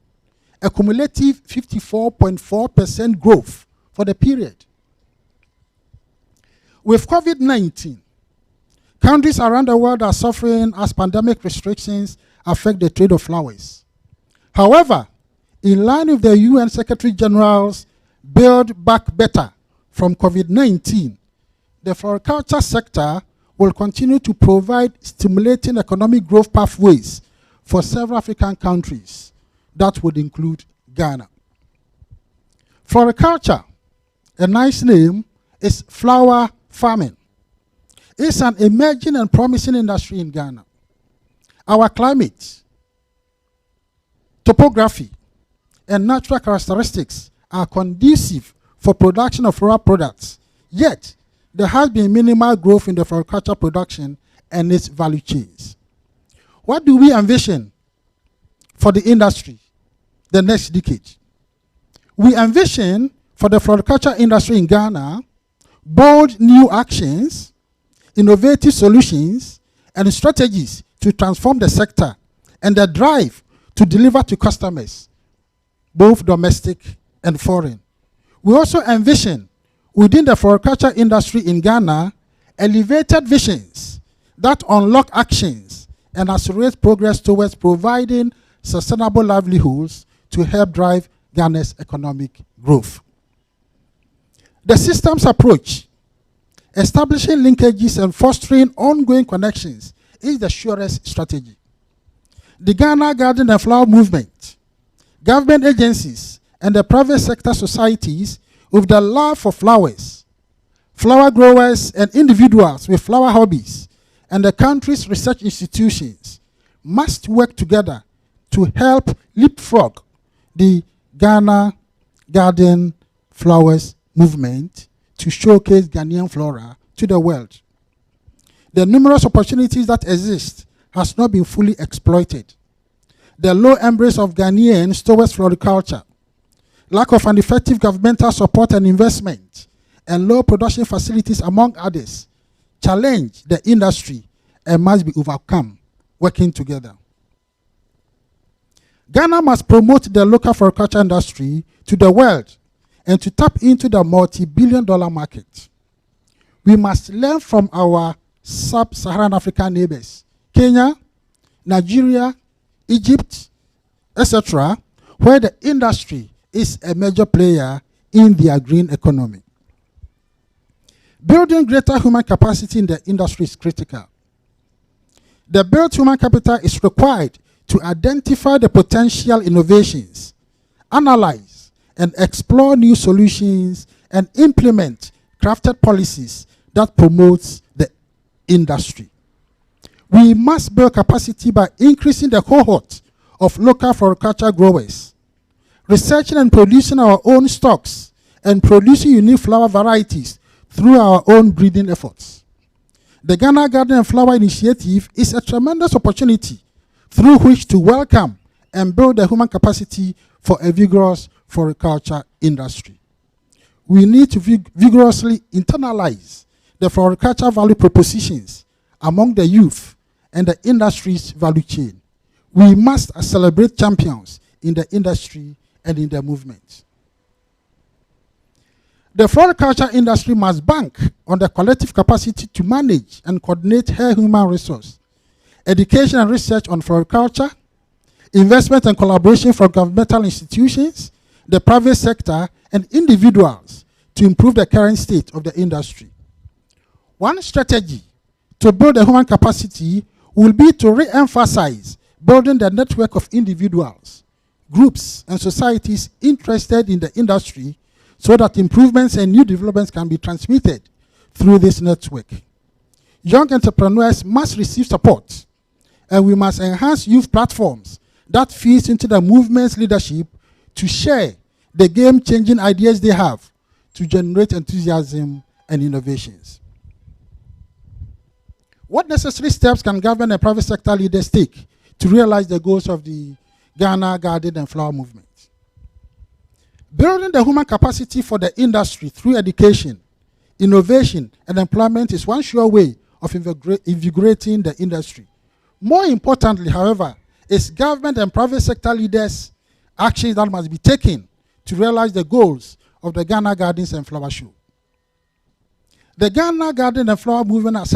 a cumulative 54.4% growth for the period. With COVID-19, countries around the world are suffering as pandemic restrictions affect the trade of flowers. However, in line with the UN Secretary General's Build Back Better from COVID-19, the floriculture sector will continue to provide stimulating economic growth pathways for several African countries. That would include Ghana. Floriculture, a nice name, is flower farming. It's an emerging and promising industry in Ghana. Our climate, topography, and natural characteristics are conducive for production of floral products. Yet, there has been minimal growth in the floriculture production and its value chains. What do we envision for the industry the next decade? We envision for the floriculture industry in Ghana bold new actions, innovative solutions, and strategies to transform the sector and the drive to deliver to customers, both domestic and foreign. We also envision within the floriculture industry in Ghana elevated visions that unlock actions and accelerate progress towards providing sustainable livelihoods to help drive Ghana's economic growth. The systems approach, establishing linkages and fostering ongoing connections, is the surest strategy. The Ghana Garden and Flower Movement, government agencies, and the private sector societies with the love for flowers, flower growers and individuals with flower hobbies, and the country's research institutions must work together to help leapfrog the Ghana Garden Flowers movement to showcase Ghanaian flora to the world. The numerous opportunities that exist has not been fully exploited. The low embrace of Ghanaians towards floriculture, lack of an effective governmental support and investment, and low production facilities, among others, challenge the industry and must be overcome working together. Ghana must promote the local floriculture industry to the world and to tap into the multi-billion-dollar market. We must learn from our sub-Saharan African neighbors, Kenya, Nigeria, Egypt, etc., where the industry is a major player in their green economy. Building greater human capacity in the industry is critical. The built human capital is required to identify the potential innovations, analyze and explore new solutions, and implement crafted policies that promotes the industry. We must build capacity by increasing the cohort of local floriculture growers, researching and producing our own stocks, and producing unique flower varieties through our own breeding efforts. The Ghana Garden and Flower Initiative is a tremendous opportunity through which to welcome and build the human capacity for a vigorous floriculture industry. We need to vigorously internalize the floriculture value propositions among the youth and the industry's value chain. We must celebrate champions in the industry and in the movement. The floriculture industry must bank on the collective capacity to manage and coordinate her human resource, education and research on floriculture, investment and collaboration from governmental institutions, the private sector, and individuals to improve the current state of the industry. One strategy to build the human capacity will be to re-emphasize building the network of individuals, groups, and societies interested in the industry so that improvements and new developments can be transmitted through this network. Young entrepreneurs must receive support, and we must enhance youth platforms that feeds into the movement's leadership to share the game-changing ideas they have to generate enthusiasm and innovations. What necessary steps can government and private sector leaders take to realize the goals of the Ghana Garden and Flower Movement? Building the human capacity for the industry through education, innovation, and employment is one sure way of invigorating the industry. More importantly, however, is government and private sector leaders' actions that must be taken to realize the goals of the Ghana Gardens and Flower Show. The Ghana Garden and Flower Movement has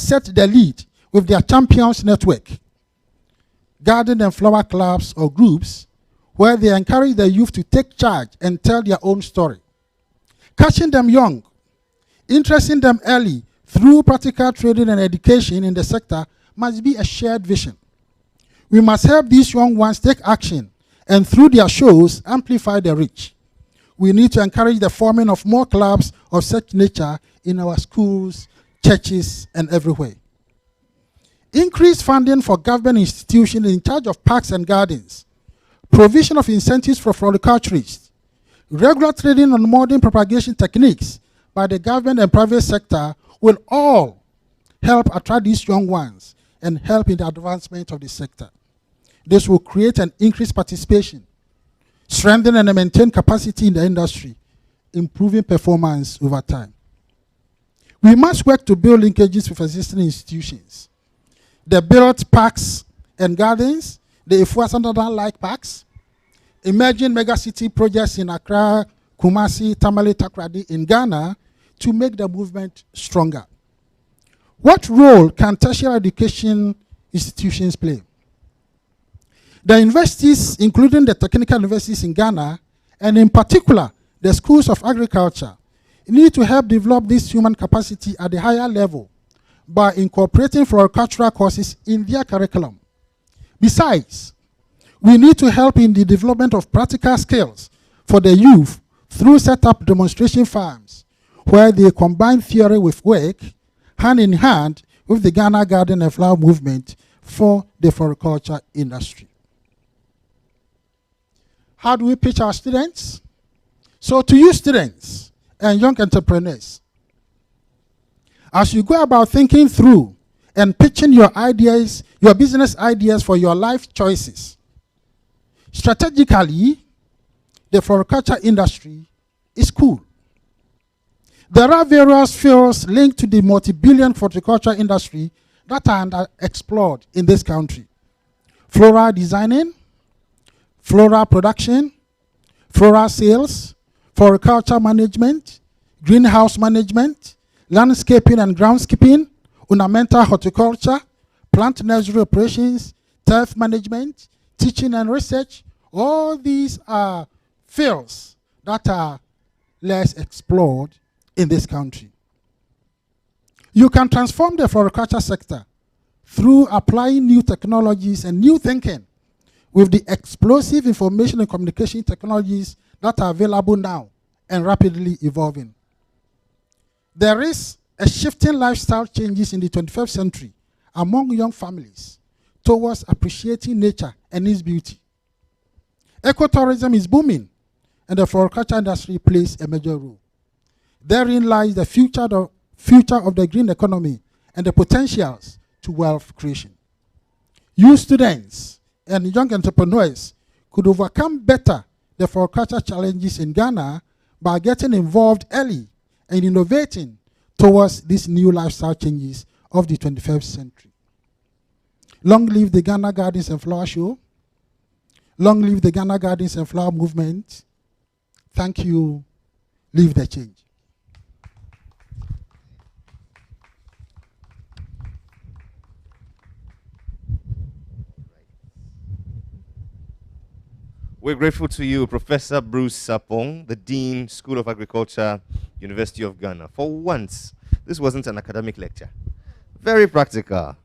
set the lead with their champions network, garden and flower clubs or groups, where they encourage the youth to take charge and tell their own story. Catching them young, interesting them early through practical training and education in the sector must be a shared vision. We must help these young ones take action and through their shows amplify their reach. We need to encourage the forming of more clubs of such nature in our schools, churches, and everywhere. Increased funding for government institutions in charge of parks and gardens, provision of incentives for floriculturists, regular training on modern propagation techniques by the government and private sector will all help attract these young ones and help in the advancement of the sector. This will create an increased participation, strengthen and maintain capacity in the industry, improving performance over time. We must work to build linkages with existing institutions. The built parks and gardens, the Ifuasandada-like parks, emerging megacity projects in Accra, Kumasi, Tamale, Takoradi in Ghana to make the movement stronger. What role can tertiary education institutions play? The universities, including the technical universities in Ghana, and in particular, the schools of agriculture, need to help develop this human capacity at a higher level by incorporating floricultural courses in their curriculum. Besides, we need to help in the development of practical skills for the youth through set-up demonstration farms, where they combine theory with work, hand in hand with the Ghana Garden and Flower movement for the floriculture industry. How do we pitch our students? So to you students and young entrepreneurs, as you go about thinking through and pitching your ideas, your business ideas for your life choices, strategically, the floriculture industry is cool. There are various fields linked to the multi-billion horticulture industry that are underexplored in this country. Floral designing, floral production, floral sales, floriculture management, greenhouse management, landscaping and groundskeeping, ornamental horticulture, plant nursery operations, turf management, teaching and research. All these are fields that are less explored in this country. You can transform the floriculture sector through applying new technologies and new thinking with the explosive information and communication technologies that are available now and rapidly evolving. There is a shifting lifestyle changes in the 21st century among young families towards appreciating nature and its beauty. Ecotourism is booming, and the floriculture industry plays a major role. Therein lies the future of the green economy and the potentials to wealth creation. You students and young entrepreneurs could overcome better the floriculture challenges in Ghana by getting involved early and innovating towards these new lifestyle changes of the 21st century. Long live the Ghana Gardens and Flower Show. Long live the Ghana Gardens and Flower Movement. Thank you. Live the change. We're grateful to you, Professor Bruce Sapong, the Dean, School of Agriculture, University of Ghana. For once, this wasn't an academic lecture. Very practical.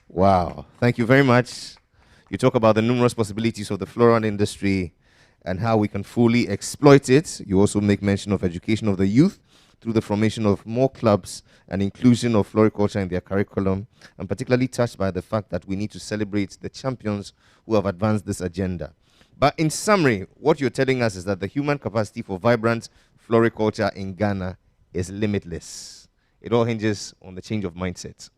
Wow. Thank you very much. You talk about the numerous possibilities of the floral industry and how we can fully exploit it. You also make mention of education of the youth through the formation of more clubs and inclusion of floriculture in their curriculum. I'm particularly touched by the fact that we need to celebrate the champions who have advanced this agenda. But in summary, what you're telling us is that the human capacity for vibrant floriculture in Ghana is limitless. It all hinges on the change of mindset.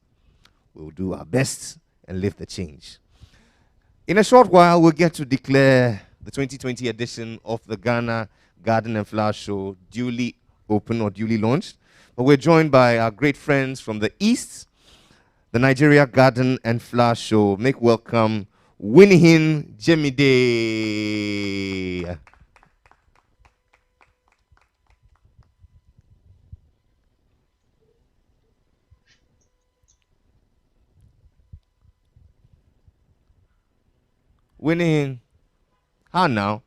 We'll do our best and live the change. In a short while, we'll get to declare the 2020 edition of the Ghana Garden and Flower Show duly open or duly launched. But we're joined by our great friends from the East, the Nigeria Garden and Flower Show. Make welcome Winihin Jemide. Winihin, how now?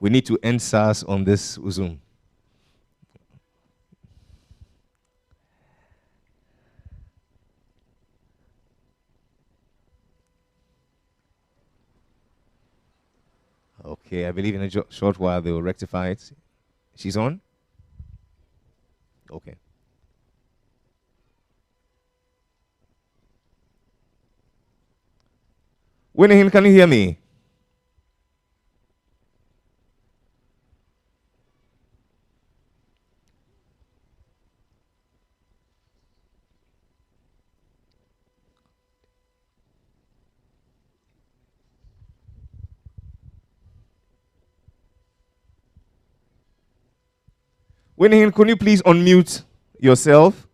We need to end SARS on this Zoom. Okay, I believe in a short while they will rectify it. She's on? Okay. Winnie, can you hear me? Winnie, can you please unmute yourself?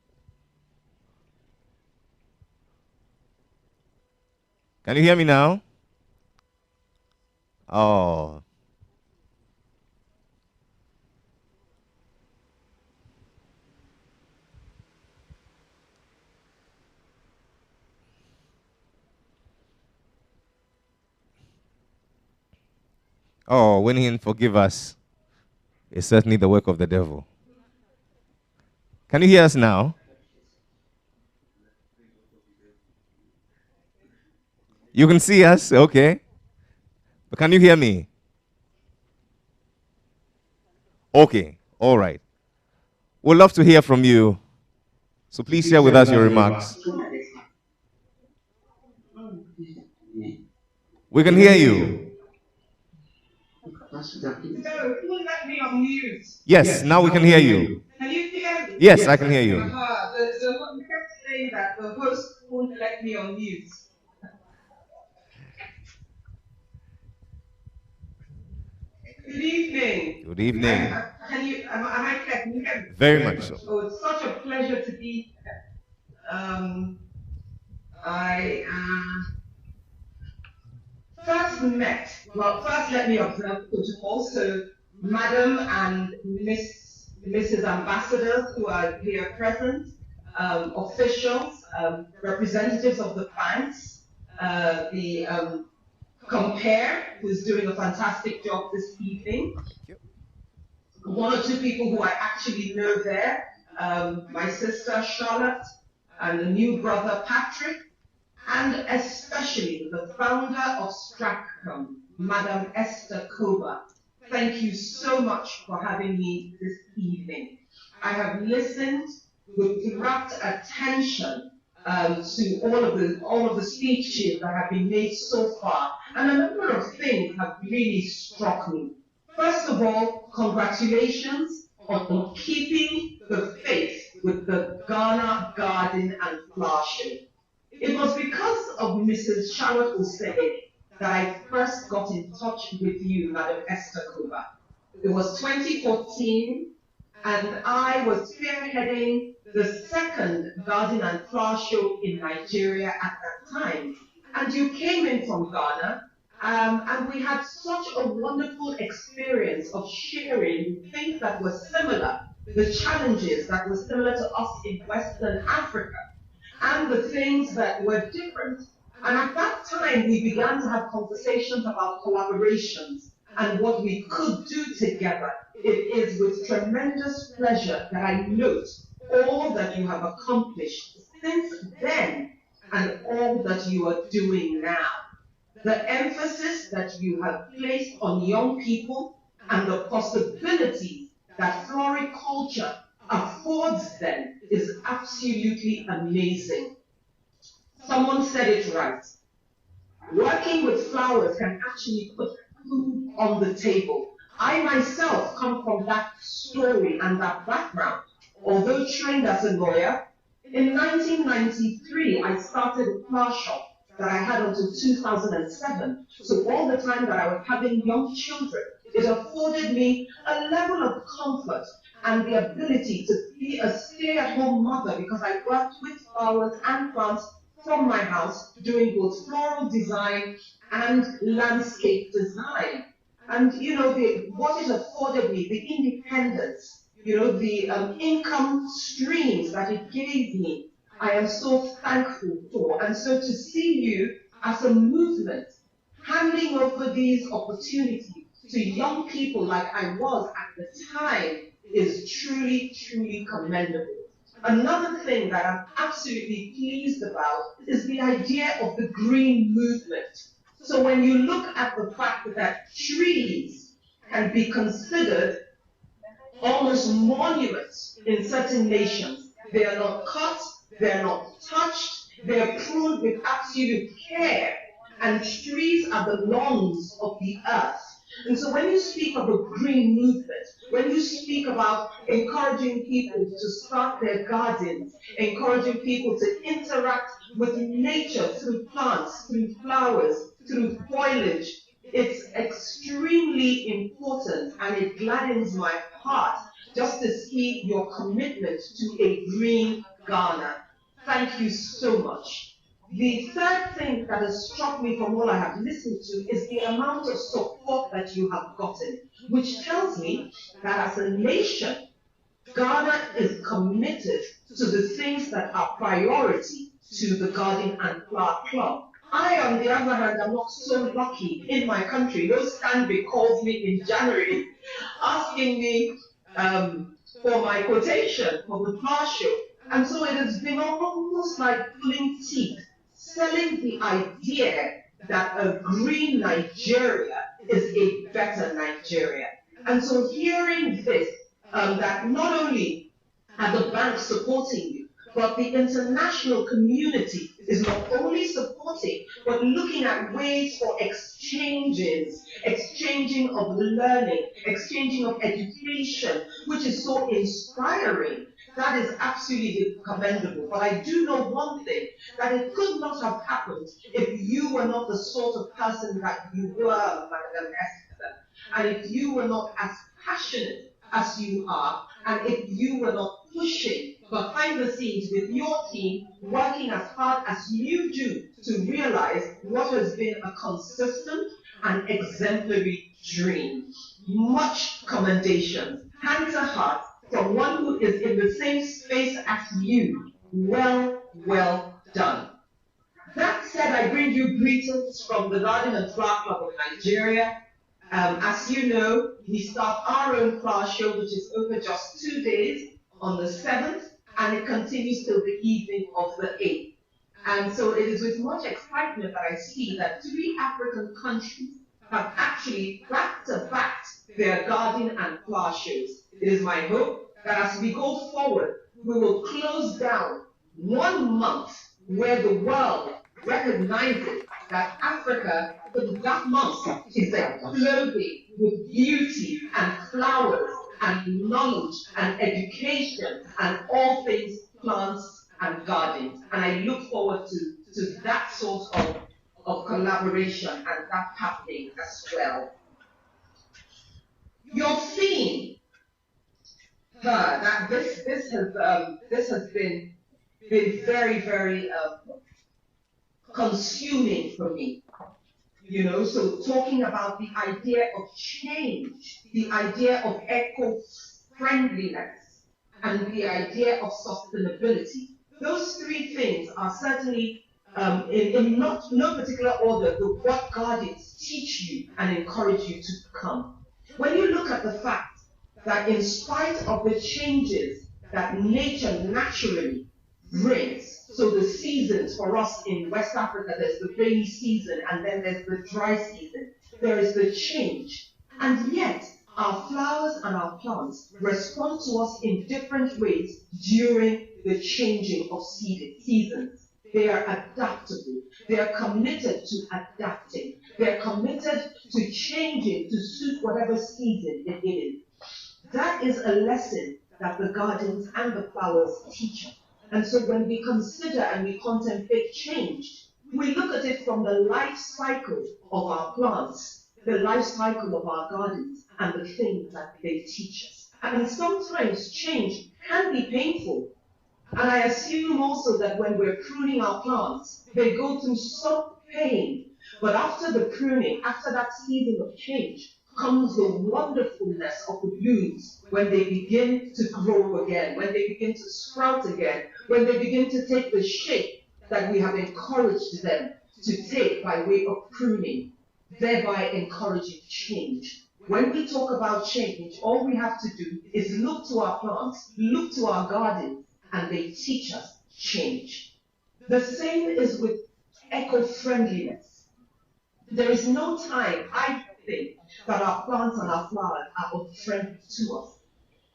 Can you hear me now? Oh. Oh, Winnie, forgive us. It's certainly the work of the devil. Can you hear us now? You can see us, okay. But can you hear me? Okay, all right. We'd love to hear from you. So please share with us your remarks. We can hear you. So, will let me on mute? Yes, now we can hear you. Can you hear me? Yes, I can hear you. You kept saying that the host won't let me on mute. Good evening. Good evening. Am I clear? Can you hear me? Very much so. Oh, it's such a pleasure to be here. I first let me observe protocol. So, Madam and Mrs. Ambassadors who are here present, officials, representatives of the banks, the Compare, who's doing a fantastic job this evening. One or two people who I actually know there, my sister Charlotte, and the new brother Patrick, and especially the founder of Stratcomm, Madam Esther Koba. Thank you so much for having me this evening. I have listened with rapt attention to all of the speeches that have been made so far, and a number of things have really struck me. First of all, congratulations on keeping the faith with the Ghana Garden and Flower Show. It was because of Mrs. Charlotte Osei that I first got in touch with you, Madam Esther Koba. It was 2014, and I was spearheading the second Garden and Flower Show in Nigeria at that time. And you came in from Ghana, and we had such a wonderful experience of sharing things that were similar, the challenges that were similar to us in Western Africa, and the things that were different. And at that time, we began to have conversations about collaborations and what we could do together. It is with tremendous pleasure that I note all that you have accomplished since then and all that you are doing now. The emphasis that you have placed on young people and the possibilities that floriculture affords them is absolutely amazing. Someone said it right. Working with flowers can actually put food on the table. I myself come from that story and that background. Although trained as a lawyer, in 1993 I started a flower shop that I had until 2007. So all the time that I was having young children, it afforded me a level of comfort and the ability to be a stay-at-home mother because I worked with flowers and plants from my house doing both floral design and landscape design. And you know, what it afforded me, the independence, you know, the income streams that it gave me, I am so thankful for. And so to see you as a movement handing over these opportunities to young people like I was at the time is truly, truly commendable. Another thing that I'm absolutely pleased about is the idea of the green movement. So when you look at the fact that trees can be considered almost monuments in certain nations, they are not cut, they are not touched, they are pruned with absolute care, and trees are the lungs of the earth. And so when you speak of a green movement, when you speak about encouraging people to start their gardens, encouraging people to interact with nature through plants, through flowers, through foliage, it's extremely important, and it gladdens my heart just to see your commitment to a green Ghana. Thank you so much. The third thing that has struck me from all I have listened to is the amount of support that you have gotten, which tells me that as a nation, Ghana is committed to the things that are priority to the Garden and Flower Club. I, on the other hand, am not so lucky in my country. No Stanbic calls me in January asking me for my quotation for the flower show. And so it has been almost like pulling teeth, selling the idea that a green Nigeria is a better Nigeria. And so hearing this, that not only are the banks supporting you, but the international community is not only supporting, but looking at ways for exchanges, exchanging of learning, exchanging of education, which is so inspiring. That is absolutely commendable. But I do know one thing, that it could not have happened if you were not the sort of person that you were, Madam Esther, and if you were not as passionate as you are, and if you were not pushing behind the scenes with your team, working as hard as you do to realize what has been a consistent and exemplary dream. Much commendation, hand to heart, from one who is in the same space as you. Well, well done. That said, I bring you greetings from the Garden and Flower Club of Nigeria. As you know, we start our own flower show, which is over just 2 days on the 7th, and it continues till the evening of the 8th. And so it is with much excitement that I see that 3 African countries have actually back-to-back their garden and flower shows. It is my hope that as we go forward, we will close down 1 month where the world recognizes that Africa, that month, is exploding with beauty and flowers and knowledge and education and all things plants and gardens. And I look forward to that sort of collaboration and that happening as well. Your theme, that this has been very, very consuming for me. You know, so talking about the idea of change, the idea of eco-friendliness, and the idea of sustainability. Those 3 things are certainly, in no particular order, what gardens teach you and encourage you to become. When you look at the fact that in spite of the changes that nature naturally brings, so the seasons for us in West Africa, there's the rainy season and then there's the dry season. There is the change. And yet, our flowers and our plants respond to us in different ways during the changing of seasons. They are adaptable. They are committed to adapting. They are committed to changing to suit whatever season it is. That is a lesson that the gardens and the flowers teach us. And so when we consider and we contemplate change, we look at it from the life cycle of our plants, the life cycle of our gardens, and the things that they teach us. And sometimes change can be painful. And I assume also that when we're pruning our plants, they go through some pain. But after the pruning, after that season of change, comes the wonderfulness of the blooms when they begin to grow again, when they begin to sprout again, when they begin to take the shape that we have encouraged them to take by way of pruning, thereby encouraging change. When we talk about change, all we have to do is look to our plants, look to our gardens, and they teach us change. The same is with eco-friendliness. There is no time, I think, that our plants and our flowers are unfriendly to us.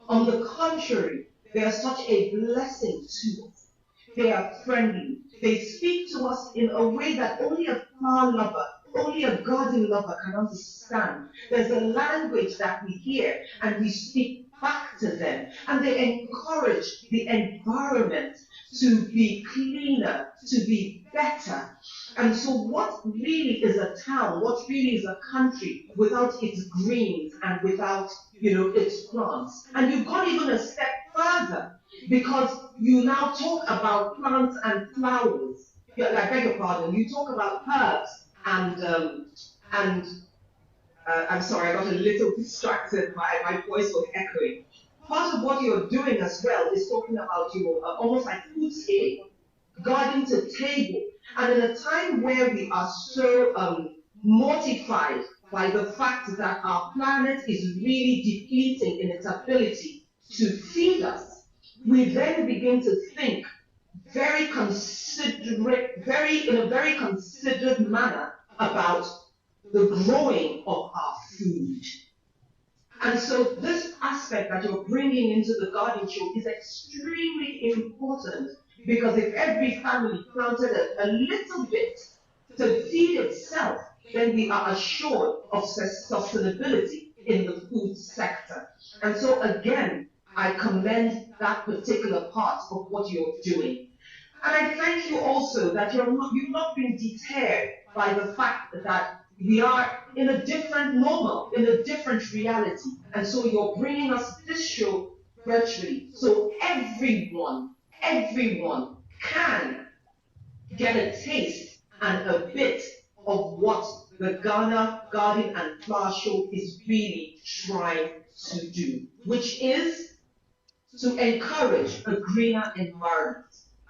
On the contrary, they are such a blessing to us. They are friendly. They speak to us in a way that only a plant lover, only a garden lover can understand. There's a language that we hear and we speak back to them. And they encourage the environment to be cleaner, to be better. And so what really is a town, what really is a country without its greens and without, its plants? And you've gone even a step further, because you now talk about plants and flowers. I beg your pardon, you talk about herbs and I'm sorry, I got a little distracted, my voice was echoing. Part of what you're doing as well is talking about your almost like foodscape, garden to table. And in a time where we are so mortified by the fact that our planet is really depleting in its ability to feed us, we then begin to think in a very considered manner about the growing of our food. And so this aspect that you're bringing into the garden show is extremely important, because if every family planted a little bit to feed itself, then we are assured of sustainability in the food sector. And so again, I commend that particular part of what you're doing. And I thank you also that you've not been deterred by the fact that we are in a different normal, in a different reality. And so you're bringing us this show virtually, so everyone can get a taste and a bit of what the Ghana Garden and Flower Show is really trying to do, which is to encourage a greener environment.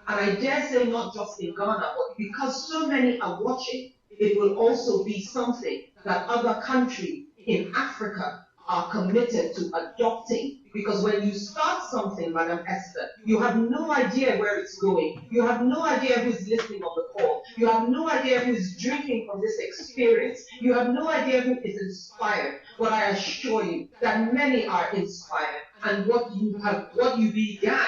And I dare say not just in Ghana, but because so many are watching, it will also be something that other countries in Africa are committed to adopting. Because when you start something, Madam Esther, you have no idea where it's going. You have no idea who's listening on the call. You have no idea who's drinking from this experience. You have no idea who is inspired. But I assure you that many are inspired. And what you began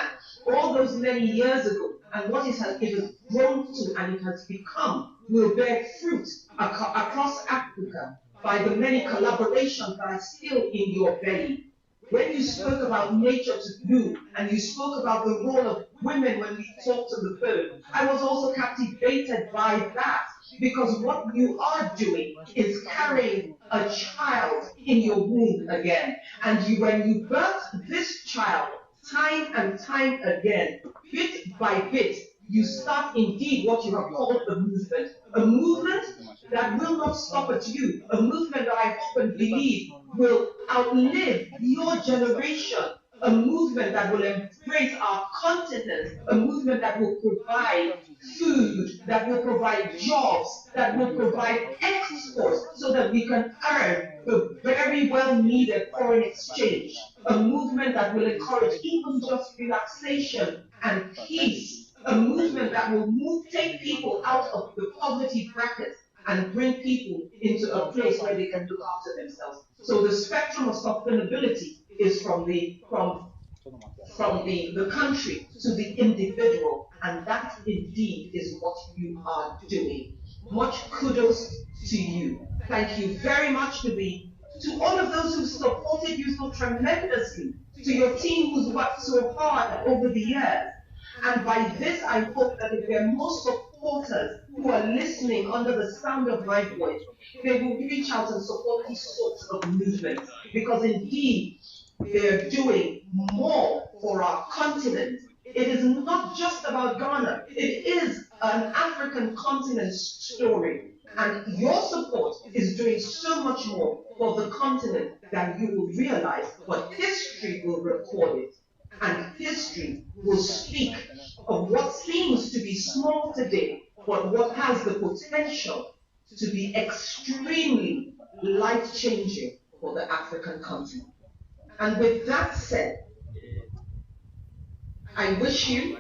all those many years ago, and what it has grown to and it has become, will bear fruit across Africa by the many collaborations that are still in your belly. When you spoke about nature to bloom, and you spoke about the role of women when we talked to the phone, I was also captivated by that, because what you are doing is carrying a child in your womb again. And when you birth this child, time and time again, bit by bit, you start indeed what you have called a movement that will not stop at you, a movement that I hope and believe will outlive your generation, a movement that will embrace our continent, a movement that will provide food, that will provide jobs, that will provide exports, so that we can earn the very well needed foreign exchange, a movement that will encourage even just relaxation and peace, a movement that will take people out of the poverty bracket and bring people into a place where they can look after themselves. So the spectrum of sustainability is from the country to the individual, and that indeed is what you are doing. Much kudos to you. Thank you very much to all of those who supported you so tremendously, to your team who's worked so hard over the years. And by this, I hope that if there are more supporters who are listening under the sound of my voice, they will reach out and support these sorts of movements, because indeed, they're doing more for our continent. It is not just about Ghana. It is an African continent story. And your support is doing so much more for the continent than you will realize, but history will record it. And history will speak of what seems to be small today, but what has the potential to be extremely life-changing for the African continent. And with that said, I wish you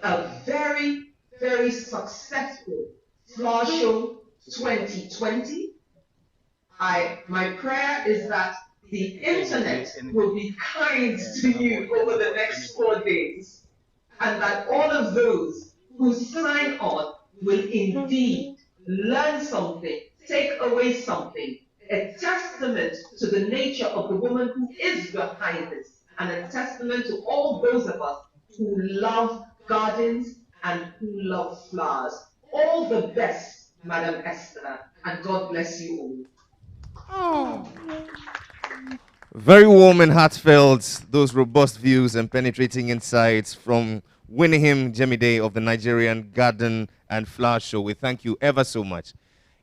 a very, very successful Flower Show 2020. My prayer is that the internet will be kind to you over the next 4 days, and that all of those who sign on will indeed learn something, take away something, a testament to the nature of the woman who is behind this, and a testament to all those of us who love gardens and who love flowers. All the best, Madam Esther, and God bless you all. Very warm and heartfelt, those robust views and penetrating insights from Winnie Jemide of the Nigerian Garden and Flower Show. We thank you ever so much.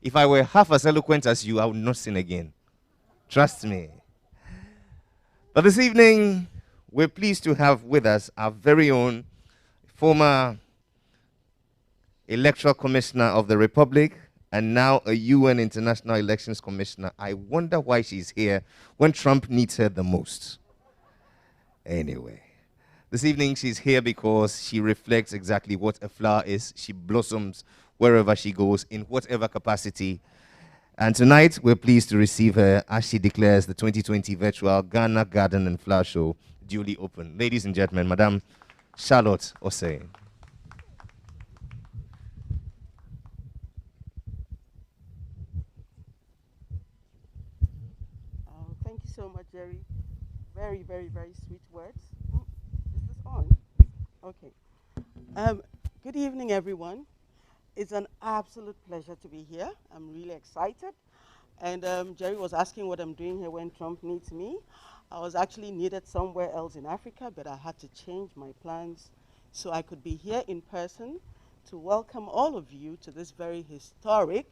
If I were half as eloquent as you, I would not sing again. Trust me. But this evening, we're pleased to have with us our very own former Electoral Commissioner of the Republic, and now a UN International Elections Commissioner. I wonder why she's here when Trump needs her the most. Anyway, this evening she's here because she reflects exactly what a flower is. She blossoms wherever she goes, in whatever capacity. And tonight, we're pleased to receive her as she declares the 2020 virtual Ghana Garden and Flower Show duly open. Ladies and gentlemen, Madame Charlotte Osei. Thank you so much, Jerry. Very, very, very sweet words. Is this on? Okay. Good evening, everyone. It's an absolute pleasure to be here. I'm really excited. And Jerry was asking what I'm doing here when Trump needs me. I was actually needed somewhere else in Africa, but I had to change my plans so I could be here in person to welcome all of you to this very historic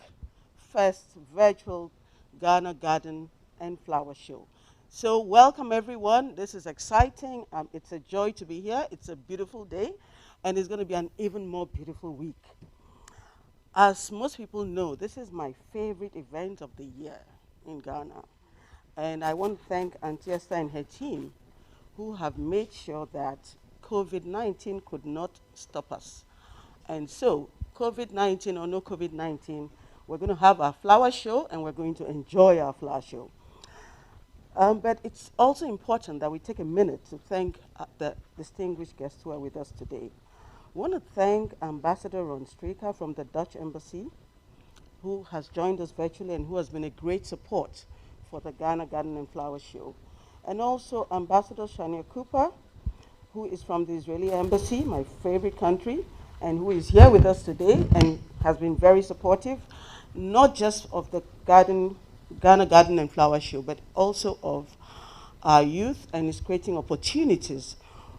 first virtual Ghana Garden and Flower Show. So welcome everyone. This is exciting. It's a joy to be here. It's a beautiful day, and it's going to be an even more beautiful week. As most people know, this is my favorite event of the year in Ghana. And I want to thank Auntie Esther and her team who have made sure that COVID-19 could not stop us. And so, COVID-19 or no COVID-19, we're going to have our flower show and we're going to enjoy our flower show. But it's also important that we take a minute to thank the distinguished guests who are with us today. I want to thank Ambassador Ron Strecker from the Dutch Embassy, who has joined us virtually and who has been a great support for the Ghana Garden and Flower Show. And also Ambassador Shania Cooper, who is from the Israeli Embassy, my favorite country, and who is here with us today and has been very supportive, not just of the Ghana Garden and Flower Show, but also of our youth, and is creating opportunities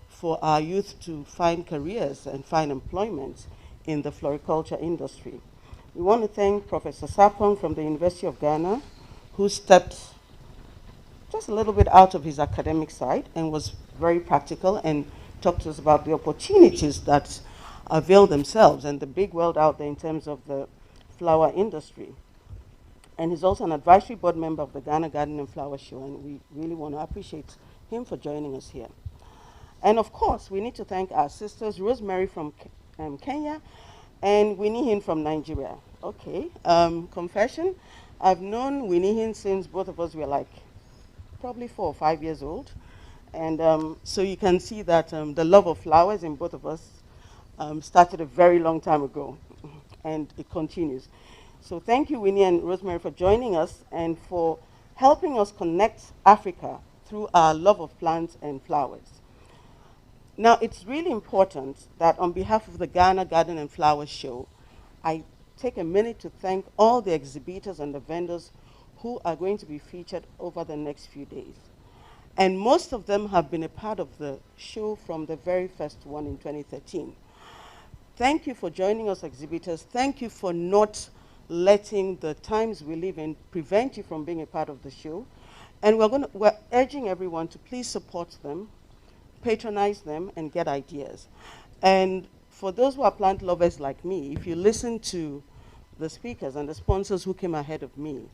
for our youth to find careers and find employment in the floriculture industry. We want to thank Professor Sapong from the University of Ghana, who stepped just a little bit out of his academic side and was very practical and talked to us about the opportunities that avail themselves and the big world out there in terms of the flower industry. And he's also an advisory board member of the Ghana Garden and Flower Show, and we really want to appreciate him for joining us here. And of course, we need to thank our sisters, Rosemary from Kenya and Winnie from Nigeria. Okay, confession, I've known Winnie since both of us were like probably 4 or 5 years old. And so you can see that the love of flowers in both of us started a very long time ago, and it continues. So thank you, Winnie and Rosemary, for joining us and for helping us connect Africa through our love of plants and flowers. Now, it's really important that on behalf of the Ghana Garden and Flower Show, I take a minute to thank all the exhibitors and the vendors who are going to be featured over the next few days. And most of them have been a part of the show from the very first one in 2013. Thank you for joining us, exhibitors. Thank you for not letting the times we live in prevent you from being a part of the show. And we're urging everyone to please support them, patronize them, and get ideas. And for those who are plant lovers like me, if you listen to the speakers and the sponsors who came ahead of me,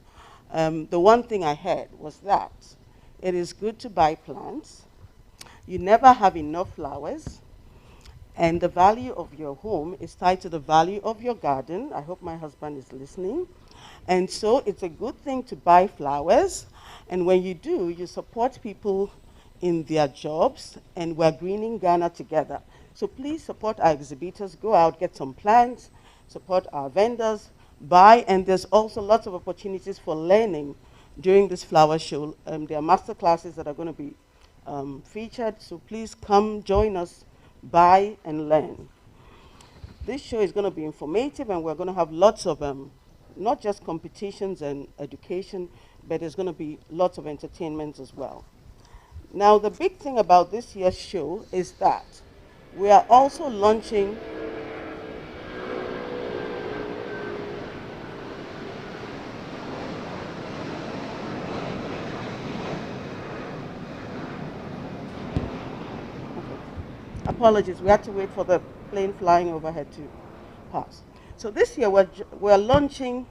The one thing I heard was that it is good to buy plants. You never have enough flowers. And the value of your home is tied to the value of your garden. I hope my husband is listening. And so it's a good thing to buy flowers. And when you do, you support people in their jobs, and we're greening Ghana together. So please support our exhibitors. Go out, get some plants, support our vendors, buy, and there's also lots of opportunities for learning during this flower show. There are master classes that are going to be featured, so please come join us, buy and learn. This show is going to be informative, and we're going to have lots of not just competitions and education, but there's going to be lots of entertainment as well. Now, the big thing about this year's show is that we are also launching apologies, we had to wait for the plane flying overhead to pass. So this year we're launching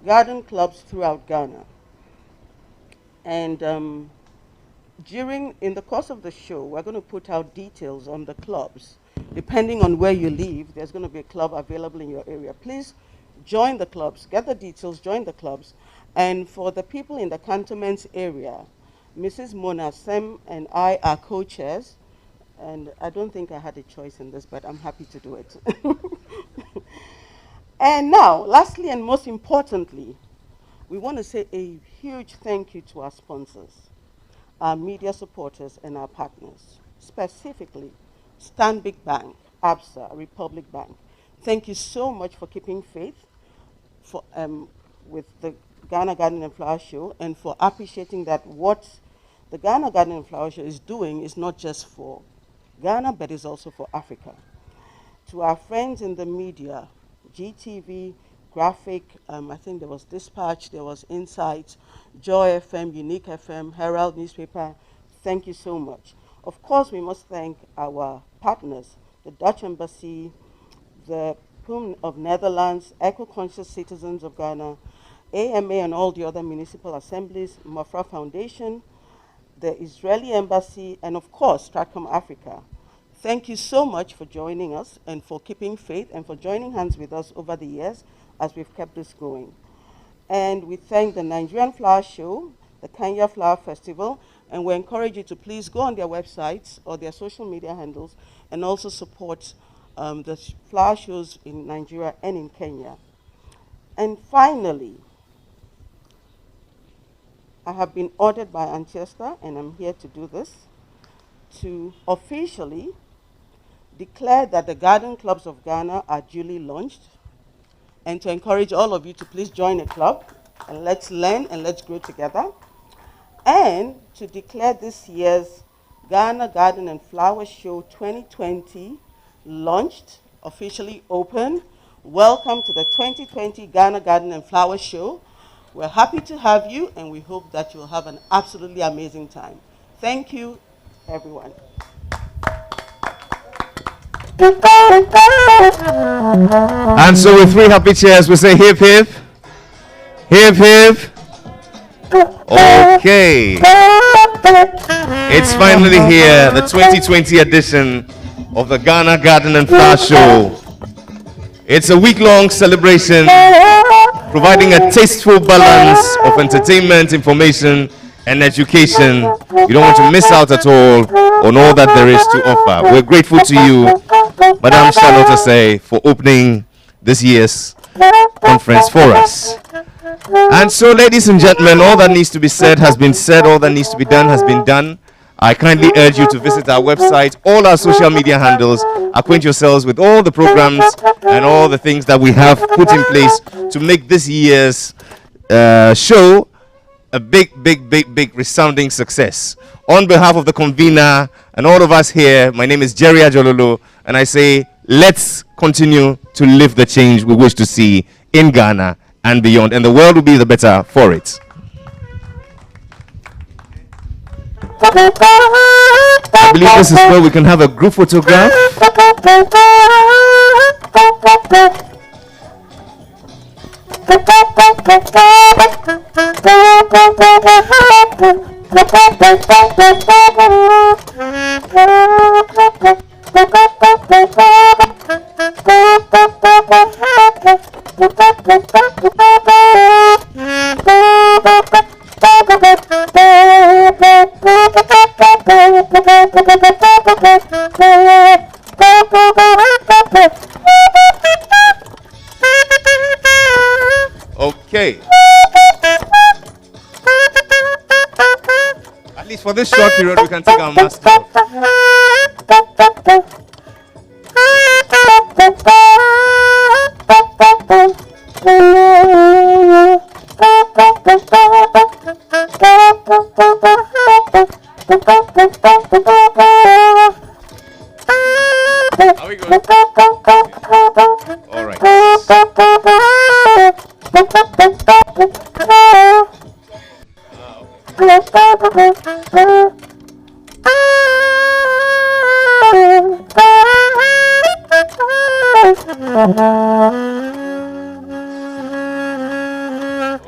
garden clubs throughout Ghana. And in the course of the show, we're going to put out details on the clubs. Depending on where you live, there's going to be a club available in your area. Please join the clubs, get the details, join the clubs. And for the people in the cantonments area, Mrs. Mona, Sem, and I are co-chairs. And I don't think I had a choice in this, but I'm happy to do it. And now, lastly and most importantly, we want to say a huge thank you to our sponsors, our media supporters, and our partners, specifically Stanbic Bank, ABSA, Republic Bank. Thank you so much for keeping faith with the Ghana Garden and Flower Show, and for appreciating that what the Ghana Garden and Flower Show is doing is not just for Ghana, but is also for Africa. To our friends in the media, GTV, Graphic, I think there was Dispatch, there was Insight, Joy FM, Unique FM, Herald newspaper, thank you so much. Of course, we must thank our partners, the Dutch Embassy, the PUM of Netherlands, Eco-Conscious Citizens of Ghana, AMA and all the other municipal assemblies, Mafra Foundation, the Israeli Embassy, and of course, Stratcomm Africa. Thank you so much for joining us and for keeping faith and for joining hands with us over the years as we've kept this going. And we thank the Nigerian Flower Show, the Kenya Flower Festival, and we encourage you to please go on their websites or their social media handles and also support the flower shows in Nigeria and in Kenya. And finally, I have been ordered by Anchester, and I'm here to do this, to officially declare that the Garden Clubs of Ghana are duly launched, and to encourage all of you to please join a club, and let's learn and let's grow together, and to declare this year's Ghana Garden and Flower Show 2020 launched, officially open. Welcome to the 2020 Ghana Garden and Flower Show. We're happy to have you, and we hope that you'll have an absolutely amazing time. Thank you, everyone. And so with three happy cheers, we say hip hip, hip hip. Okay. It's finally here, the 2020 edition of the Ghana Garden and Flower Show. It's a week-long celebration providing a tasteful balance of entertainment, information, and education. You don't want to miss out at all on all that there is to offer. We're grateful to you, Madame Charlotte Asay, for opening this year's conference for us. And so, ladies and gentlemen, all that needs to be said has been said, all that needs to be done has been done. I kindly urge you to visit our website, all our social media handles, acquaint yourselves with all the programs and all the things that we have put in place to make this year's show a big resounding success. On behalf of the convener and all of us here, my name is Jerry Ajololo, and I say, let's continue to live the change we wish to see in Ghana and beyond, and the world will be the better for it. I believe this is where we can have a group photograph. Okay. At least for this short period, we can take our mask off. Are we good? All right.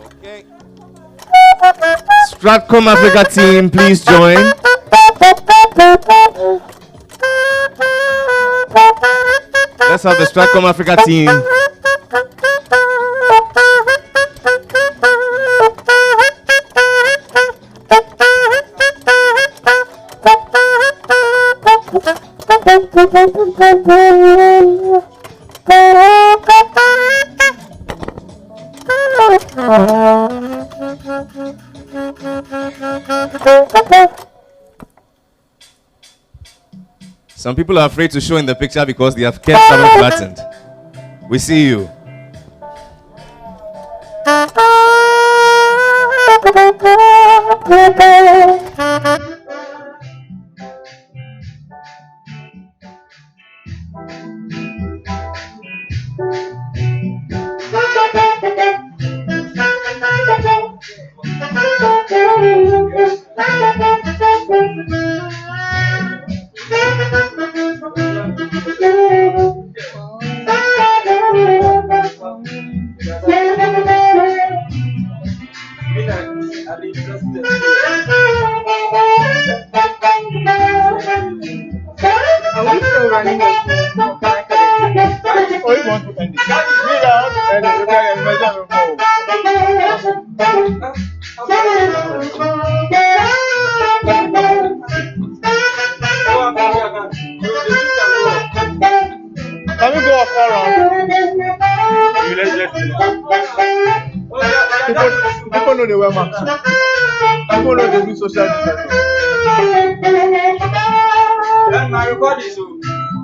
Okay. Stratcomm Africa team, please join. Let's have the Stratcomm Africa team. Some people are afraid to show in the picture because they have kept having flattened. We see you. People know they wear masks. People know they do social distancing. That's my recording, so.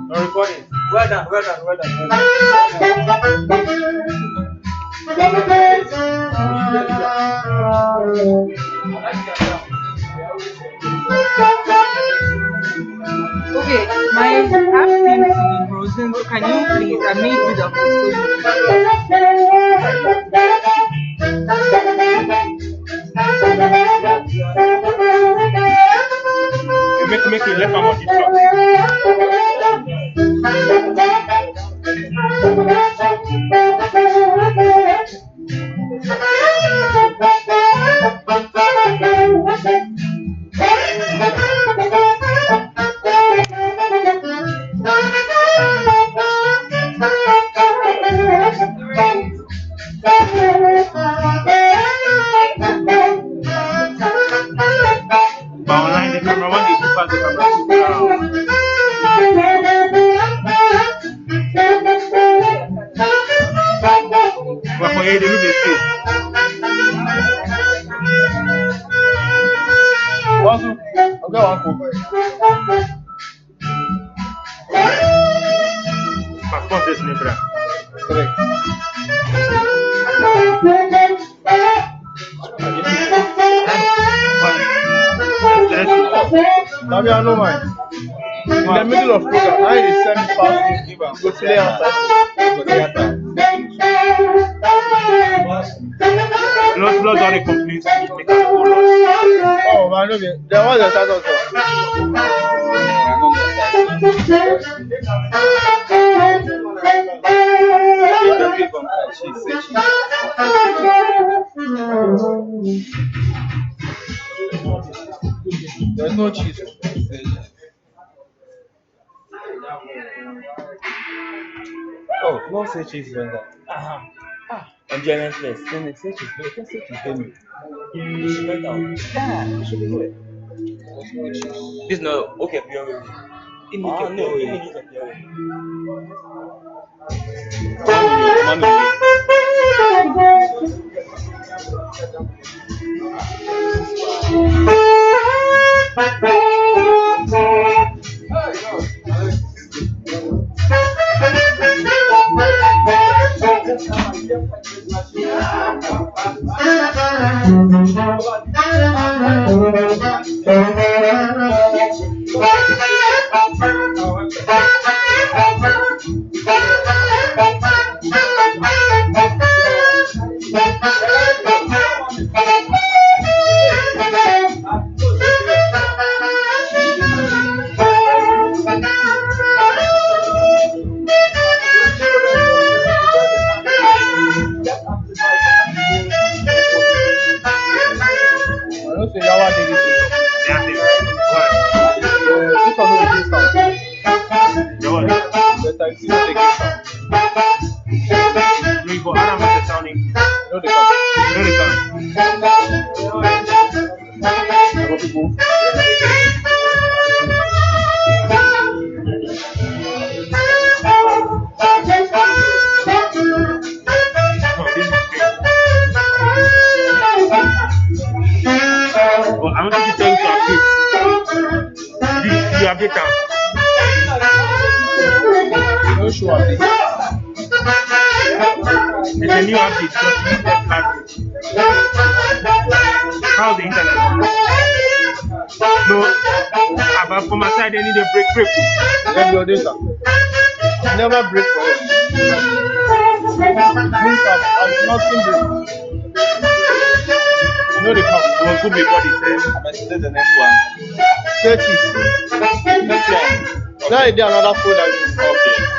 No recording. Well done, well done, well done. Okay, my app seems to be frozen, so can you please, I made with a Make it left on the I know mine. In the middle of program, I dey send fast give am. Go play outside. Not on a complete. Oh, man, no, there was a start also. There's no cheese. Oh, no say cheese vendor. Enjoyment place. Then they say cheese. They say cheese vendor. You should get down. Yeah, you should be here. There's no cheese. This no okay. Pure with me. Ah, no, you need a pure with me. How's the internet? No, but from my side, they need a break. Then your data. Never break for it. Nothing break. You know the come. Well, good be body says. I'm still the next one. 30. Next one. Now I did another folder. Okay.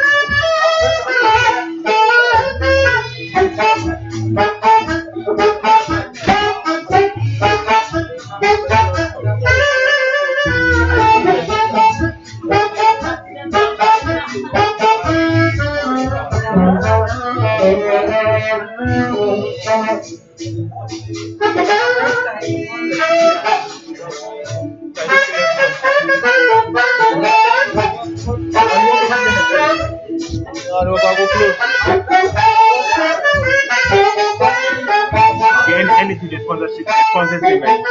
Anything the sponsorship, the sponsors payment.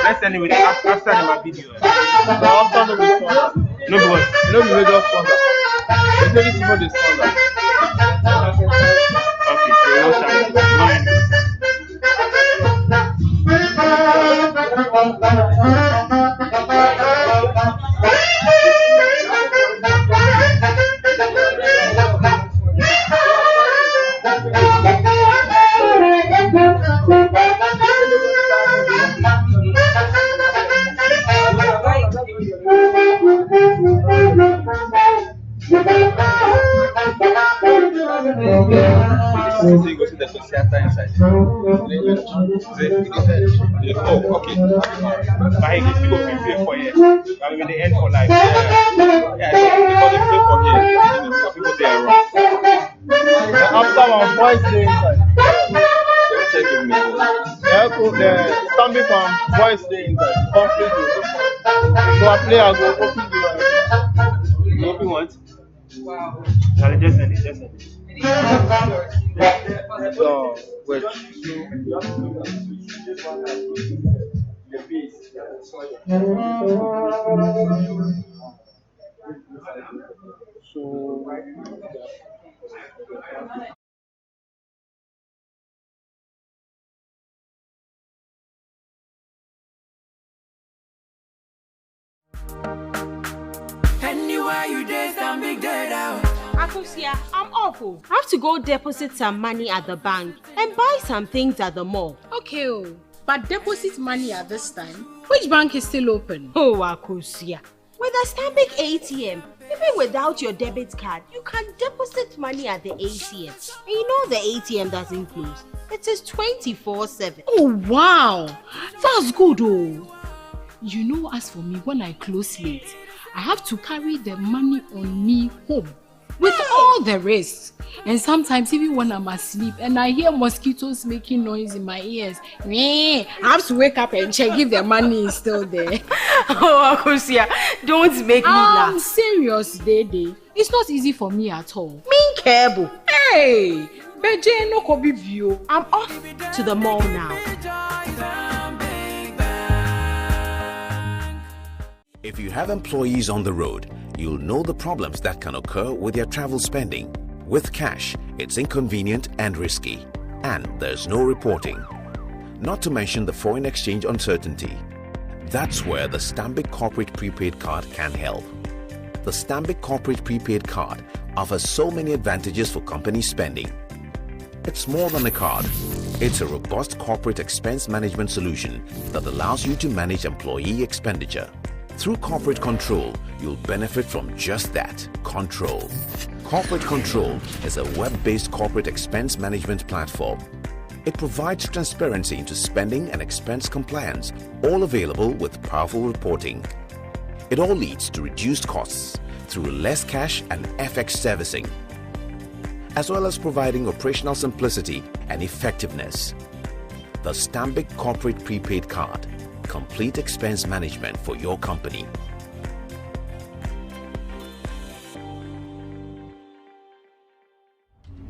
Let's end it with after my video. After the response. No, because No, we made up sponsor. It's very simple the sponsor. okay, so you shall mind. So you go to the societa inside. Oh, okay. But hey, these people can pay for years. I mean, they end for life. Yeah, because they pay for here. People they are wrong. After our voice day inside. Check with me. Yeah, the standing from voice stay inside. Conflict. So I play, I go open the You open what? Wow. Charlie, just send it, just send it. so wait. Anywhere you did, some big day out. Akosia, I'm awful. I have to go deposit some money at the bank and buy some things at the mall. Okay, but deposit money at this time? Which bank is still open? Oh, Akosia. With a Stanbic ATM, even without your debit card, you can deposit money at the ATM. And you know the ATM doesn't close. It is 24/7. Oh, wow. That's good, oh. You know, as for me, when I close late, I have to carry the money on me home with all the risks. And sometimes even when I'm asleep and I hear mosquitoes making noise in my ears, I have to wake up and check if the money is still there. Oh, Akosia, don't make me laugh. I'm serious, Dede. It's not easy for me at all. Mean cable. Hey, Beje no kobi bio. I'm off to the mall now. If you have employees on the road, you'll know the problems that can occur with their travel spending. With cash, it's inconvenient and risky, and there's no reporting. Not to mention the foreign exchange uncertainty. That's where the Stanbic Corporate Prepaid Card can help. The Stanbic Corporate Prepaid Card offers so many advantages for company spending. It's more than a card. It's a robust corporate expense management solution that allows you to manage employee expenditure. Through Corporate Control, you'll benefit from just that, control. Corporate Control is a web-based corporate expense management platform. It provides transparency into spending and expense compliance, all available with powerful reporting. It all leads to reduced costs through less cash and FX servicing, as well as providing operational simplicity and effectiveness. The Stanbic Corporate Prepaid Card. Complete expense management for your company.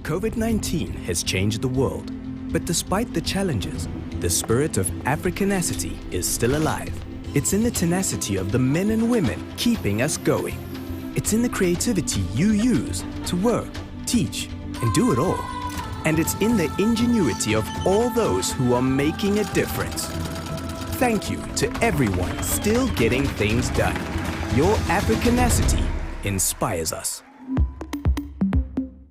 COVID-19 has changed the world, but despite the challenges, the spirit of Africanacity is still alive. It's in the tenacity of the men and women keeping us going. It's in the creativity you use to work, teach, and do it all. And it's in the ingenuity of all those who are making a difference. Thank you to everyone still getting things done. Your Africanacity inspires us.